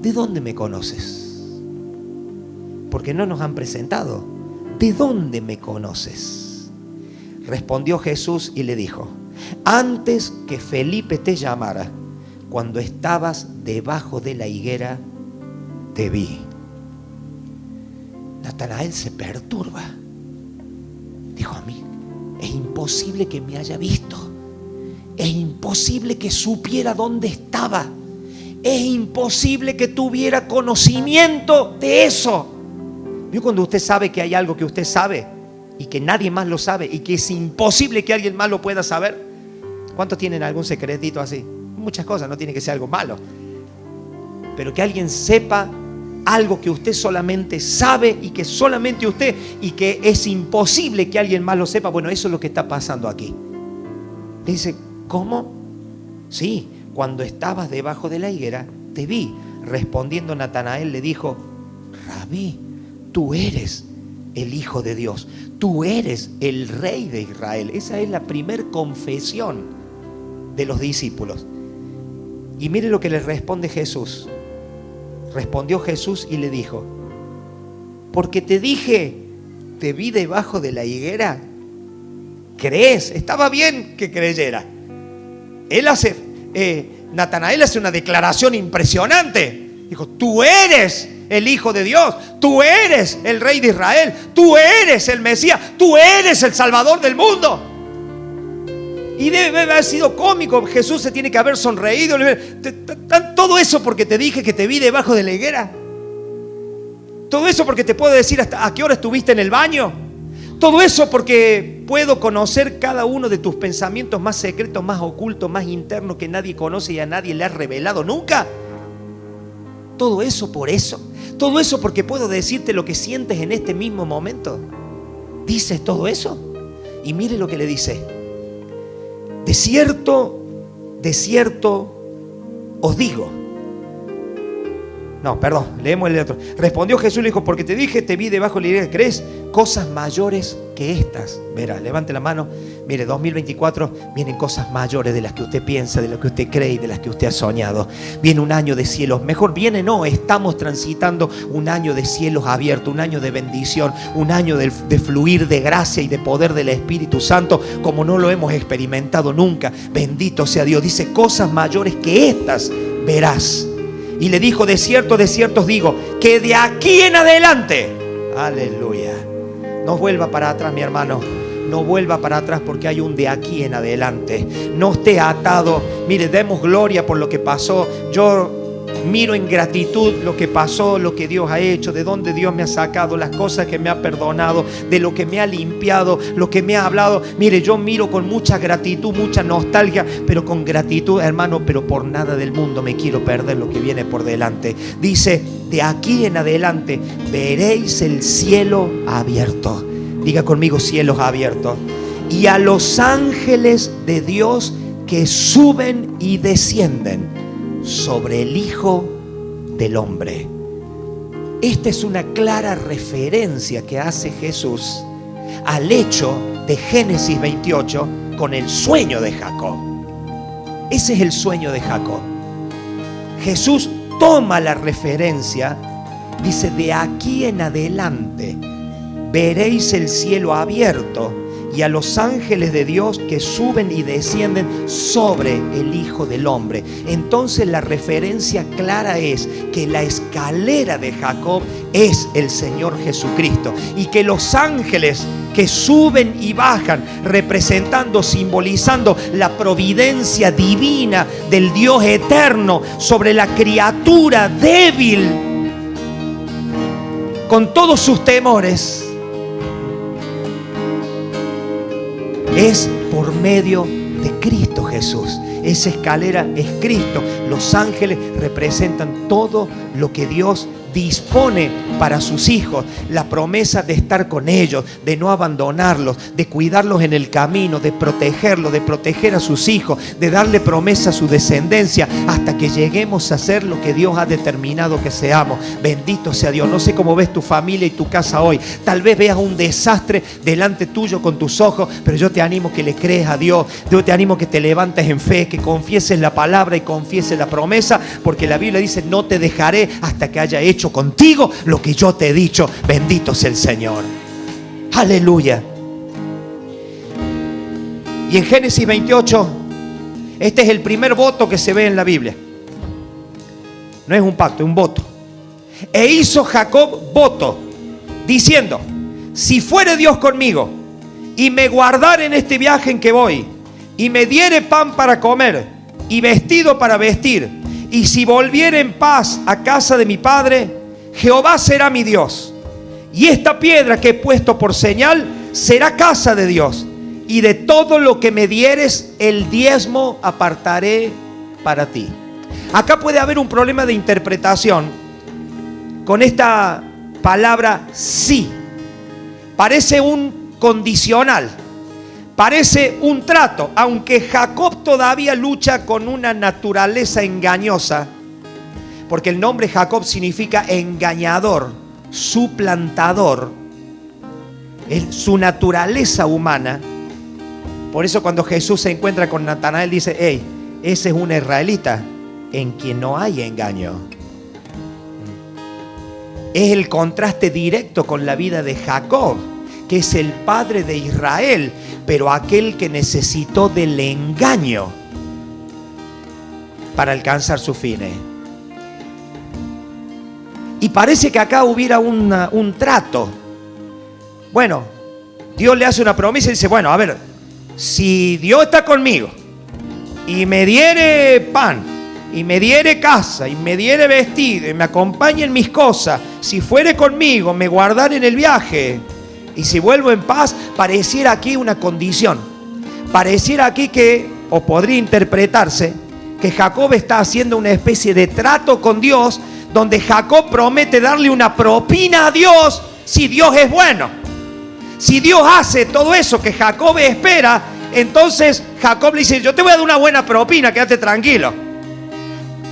¿de dónde me conoces? Porque no nos han presentado. ¿De dónde me conoces? Respondió Jesús y le dijo: antes que Felipe te llamara, cuando estabas debajo de la higuera, te vi. Natanael se perturba. Dijo: a mí es imposible que me haya visto. Es imposible que supiera dónde estaba. Es imposible que tuviera conocimiento de eso. ¿Vio cuando usted sabe que hay algo que usted sabe y que nadie más lo sabe y que es imposible que alguien más lo pueda saber? ¿Cuántos tienen algún secretito así? Muchas cosas, no tiene que ser algo malo, pero que alguien sepa algo que usted solamente sabe y que solamente usted, y que es imposible que alguien más lo sepa. Bueno, eso es lo que está pasando aquí. Le dice: ¿cómo? Sí, cuando estabas debajo de la higuera te vi. Respondiendo Natanael le dijo: Rabí, tú eres el Hijo de Dios, tú eres el Rey de Israel. Esa es la primer confesión de los discípulos. Y mire lo que le responde Jesús. Respondió Jesús y le dijo: porque te dije, te vi debajo de la higuera, ¿crees? Estaba bien que creyera. Natanael hace una declaración impresionante. Dijo: tú eres el Hijo de Dios, tú eres el Rey de Israel, tú eres el Mesías, tú eres el Salvador del mundo. Y debe haber sido cómico. Jesús se tiene que haber sonreído. Todo eso porque te dije que te vi debajo de la higuera. Todo eso porque te puedo decir hasta a qué hora estuviste en el baño. Todo eso porque puedo conocer cada uno de tus pensamientos más secretos, más ocultos, más internos, que nadie conoce y a nadie le has revelado nunca. Todo eso por eso. Todo eso porque puedo decirte lo que sientes en este mismo momento. ¿Dices todo eso? Y mire lo que le dice. De cierto os digo. No, perdón, leemos el otro. Respondió Jesús y le dijo, porque te dije, te vi debajo de la higuera, ¿crees? Cosas mayores que estas. Verá, levante la mano. Mire, 2024 vienen cosas mayores de las que usted piensa, de las que usted cree y de las que usted ha soñado. Viene un año de cielos. Mejor viene, no, estamos transitando un año de cielos abiertos, un año de bendición, un año de fluir de gracia y de poder del Espíritu Santo como no lo hemos experimentado nunca. Bendito sea Dios. Dice, cosas mayores que estas verás. Y le dijo, de cierto os digo, que de aquí en adelante, aleluya, no vuelva para atrás, mi hermano. No vuelva para atrás porque hay un de aquí en adelante. No esté atado. Mire, demos gloria por lo que pasó. Yo miro en gratitud lo que pasó, lo que Dios ha hecho, de dónde Dios me ha sacado, las cosas que me ha perdonado, de lo que me ha limpiado, lo que me ha hablado. Mire, yo miro con mucha gratitud, mucha nostalgia, pero con gratitud, hermano, pero por nada del mundo me quiero perder lo que viene por delante. Dice, de aquí en adelante veréis el cielo abierto. Diga conmigo, cielos abiertos. Y a los ángeles de Dios que suben y descienden sobre el Hijo del Hombre. Esta es una clara referencia que hace Jesús al hecho de Génesis 28 con el sueño de Jacob. Ese es el sueño de Jacob. Jesús toma la referencia, dice, de aquí en adelante veréis el cielo abierto y a los ángeles de Dios que suben y descienden sobre el Hijo del Hombre. Entonces la referencia clara es que la escalera de Jacob es el Señor Jesucristo y que los ángeles que suben y bajan representando, simbolizando la providencia divina del Dios eterno sobre la criatura débil con todos sus temores, es por medio de Cristo Jesús. Esa escalera es Cristo. Los ángeles representan todo lo que Dios dispone para sus hijos, la promesa de estar con ellos, de no abandonarlos, de cuidarlos en el camino, de protegerlos, de proteger a sus hijos, de darle promesa a su descendencia hasta que lleguemos a ser lo que Dios ha determinado que seamos. Bendito sea Dios. No sé cómo ves tu familia y tu casa hoy. Tal vez veas un desastre delante tuyo con tus ojos, pero yo te animo que le crees a Dios. Yo te animo que te levantes en fe, que confieses la palabra y confieses la promesa, porque la Biblia dice, no te dejaré hasta que haya hecho contigo lo que yo te he dicho. Bendito sea el Señor. Aleluya. Y en Génesis 28, este es el primer voto que se ve en la Biblia. No es un pacto, es un voto. E hizo Jacob voto, diciendo, si fuere Dios conmigo y me guardare en este viaje en que voy, y me diere pan para comer y vestido para vestir, y si volviere en paz a casa de mi padre, Jehová será mi Dios, y esta piedra que he puesto por señal será casa de Dios, y de todo lo que me dieres el diezmo apartaré para ti. Acá puede haber un problema de interpretación con esta palabra sí. Parece un condicional, parece un trato, aunque Jacob todavía lucha con una naturaleza engañosa, porque el nombre Jacob significa engañador, suplantador, su naturaleza humana. Por eso cuando Jesús se encuentra con Natanael dice, hey, ese es un israelita en quien no hay engaño. Es el contraste directo con la vida de Jacob, que es el padre de Israel, pero aquel que necesitó del engaño para alcanzar sus fines. Y parece que acá hubiera un trato. Bueno, Dios le hace una promesa y dice, bueno, a ver, si Dios está conmigo y me diere pan, y me diere casa, y me diere vestido, y me acompañe en mis cosas, si fuere conmigo, me guardare en el viaje, y si vuelvo en paz, pareciera aquí una condición. Pareciera aquí que, o podría interpretarse, que Jacob está haciendo una especie de trato con Dios, donde Jacob promete darle una propina a Dios si Dios es bueno. Si Dios hace todo eso que Jacob espera, entonces Jacob le dice: yo te voy a dar una buena propina, quédate tranquilo.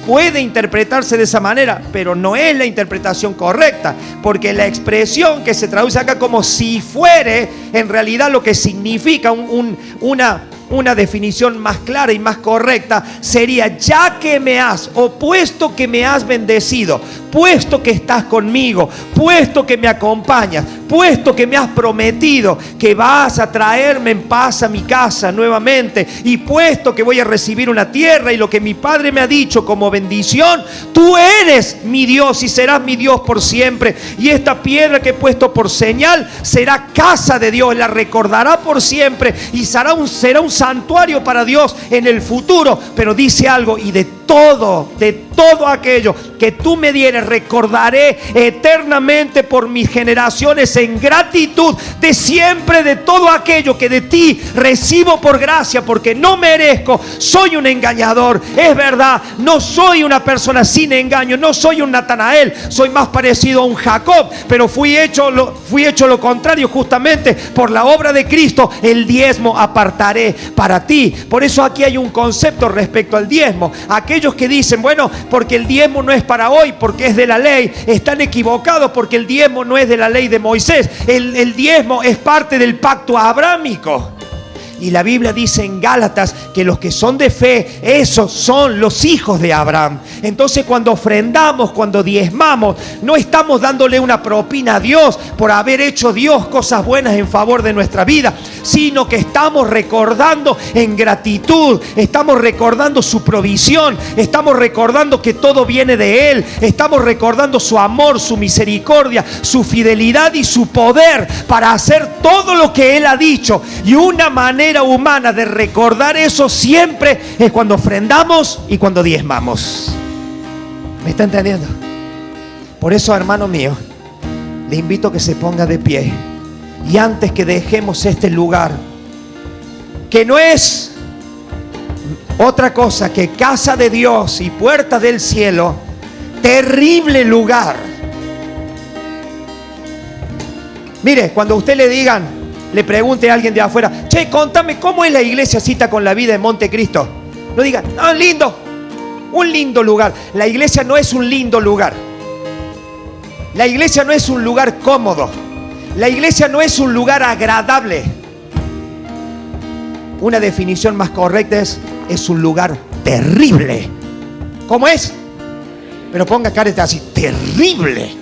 Puede interpretarse de esa manera, pero no es la interpretación correcta, porque la expresión que se traduce acá como si fuere, en realidad lo que significa una definición más clara y más correcta sería: ya que me has, o puesto que me has bendecido, puesto que estás conmigo, puesto que me acompañas, puesto que me has prometido que vas a traerme en paz a mi casa nuevamente, y puesto que voy a recibir una tierra y lo que mi padre me ha dicho como bendición, tú eres mi Dios y serás mi Dios por siempre, y esta piedra que he puesto por señal será casa de Dios, la recordará por siempre y será un santuario para Dios en el futuro. Pero dice algo: y de todo aquello que tú me dieres recordaré eternamente por mis generaciones en gratitud de siempre de todo aquello que de ti recibo por gracia, porque no merezco, soy un engañador, es verdad, no soy una persona sin engaño, no soy un Natanael, soy más parecido a un Jacob, pero fui hecho lo contrario justamente por la obra de Cristo. El diezmo apartaré para ti. Por eso aquí hay un concepto respecto al diezmo. Aquellos que dicen: bueno, porque el diezmo no es para hoy, porque es de la ley, están equivocados, porque el diezmo no es de la ley de Moisés. El diezmo es parte del pacto abrámico. Y la Biblia dice en Gálatas que los que son de fe, esos son los hijos de Abraham. Entonces, cuando ofrendamos, cuando diezmamos, no estamos dándole una propina a Dios por haber hecho Dios cosas buenas en favor de nuestra vida, sino que estamos recordando en gratitud, estamos recordando su provisión, estamos recordando que todo viene de Él, estamos recordando su amor, su misericordia, su fidelidad y su poder para hacer todo lo que Él ha dicho. Y una manera humana de recordar eso siempre es cuando ofrendamos y cuando diezmamos. ¿Me está entendiendo? Por eso, hermano mío, le invito a que se ponga de pie, y antes que dejemos este lugar, que no es otra cosa que casa de Dios y puerta del cielo, terrible lugar. Mire, cuando a usted le pregunte a alguien de afuera: che, contame cómo es la iglesia Cita con la Vida en Montecristo, no diga: no, lindo, un lindo lugar. La iglesia no es un lindo lugar. La iglesia no es un lugar cómodo. La iglesia no es un lugar agradable. Una definición más correcta es un lugar terrible. ¿Cómo es? Pero ponga careta así: terrible.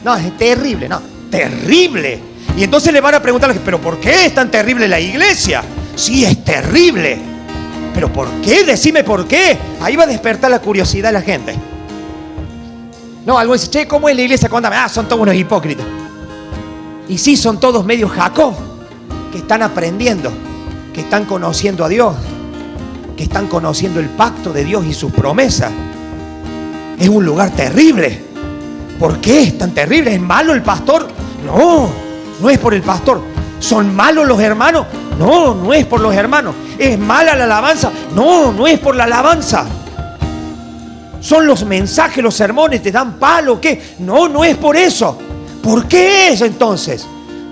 No, es terrible, no, terrible. Y entonces le van a preguntar: pero ¿por qué es tan terrible la iglesia? Sí, es terrible. ¿Pero por qué? Decime por qué. Ahí va a despertar la curiosidad de la gente. No, algo dice: che, ¿cómo es la iglesia? Contame. Son todos unos hipócritas. Y sí, son todos medio Jacob, que están aprendiendo, que están conociendo a Dios, que están conociendo el pacto de Dios y sus promesas. Es un lugar terrible. ¿Por qué es tan terrible? ¿Es malo el pastor? No es por el pastor. ¿Son malos los hermanos? No es por los hermanos. ¿Es mala la alabanza? No es por la alabanza. ¿Son los mensajes, los sermones, te dan palo? ¿Qué? No es por eso. ¿Por qué es entonces?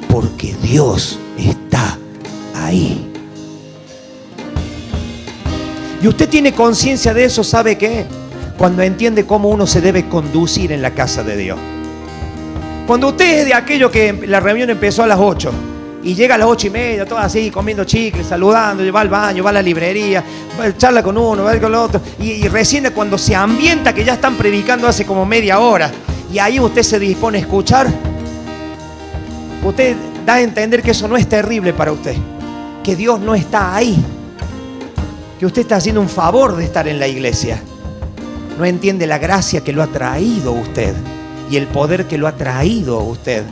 Porque Dios está ahí. Y usted tiene conciencia de eso, ¿sabe qué? Cuando entiende cómo uno se debe conducir en la casa de Dios. Cuando usted es de aquello que la reunión empezó a las 8 y llega a las 8:30, todo así, comiendo chicles, saludando, va al baño, va a la librería, charla con uno, va con el otro, y recién cuando se ambienta que ya están predicando hace como media hora, y ahí usted se dispone a escuchar, usted da a entender que eso no es terrible para usted, que Dios no está ahí, que usted está haciendo un favor de estar en la iglesia. No entiende la gracia que lo ha traído usted y el poder que lo ha traído usted,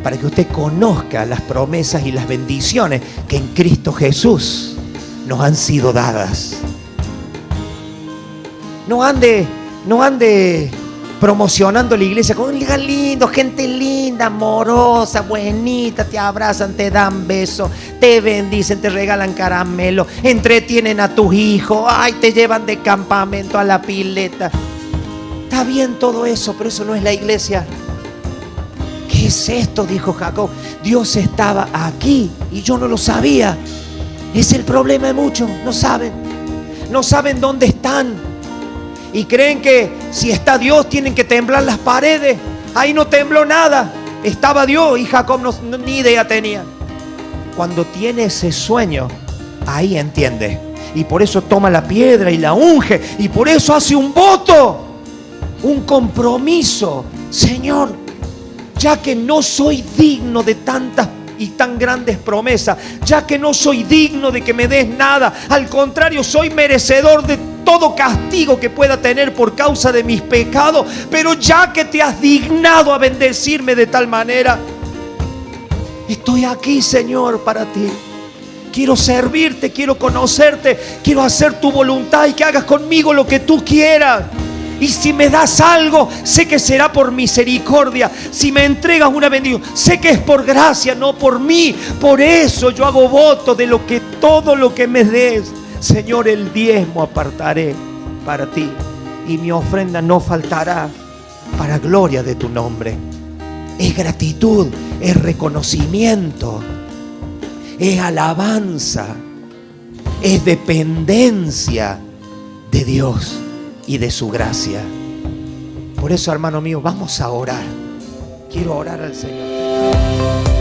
para que usted conozca las promesas y las bendiciones que en Cristo Jesús nos han sido dadas. No ande promocionando la iglesia con un lugar lindo, gente linda, amorosa, buenita, te abrazan, te dan besos, te bendicen, te regalan caramelo, entretienen a tus hijos, ay, te llevan de campamento a la pileta. Está bien todo eso, pero eso no es la iglesia. ¿Qué es esto?, dijo Jacob. Dios estaba aquí y yo no lo sabía. Es el problema de muchos. No saben dónde están. Y creen que si está Dios tienen que temblar las paredes. Ahí no tembló nada. Estaba Dios y Jacob ni idea tenía. Cuando tiene ese sueño, ahí entiende. Y por eso toma la piedra y la unge. Y por eso hace un voto, un compromiso. Señor, ya que no soy digno de tantas y tan grandes promesas, ya que no soy digno de que me des nada, al contrario, soy merecedor de todo castigo que pueda tener por causa de mis pecados, pero ya que te has dignado a bendecirme de tal manera, estoy aquí, Señor, para ti. Quiero servirte, quiero conocerte, quiero hacer tu voluntad y que hagas conmigo lo que tú quieras. Y si me das algo, sé que será por misericordia. Si me entregas una bendición, sé que es por gracia, no por mí. Por eso yo hago voto de todo lo que me des. Señor, el diezmo apartaré para ti y mi ofrenda no faltará, para gloria de tu nombre. Es gratitud, es reconocimiento, es alabanza, es dependencia de Dios y de su gracia. Por eso, hermano mío, vamos a orar. Quiero orar al Señor.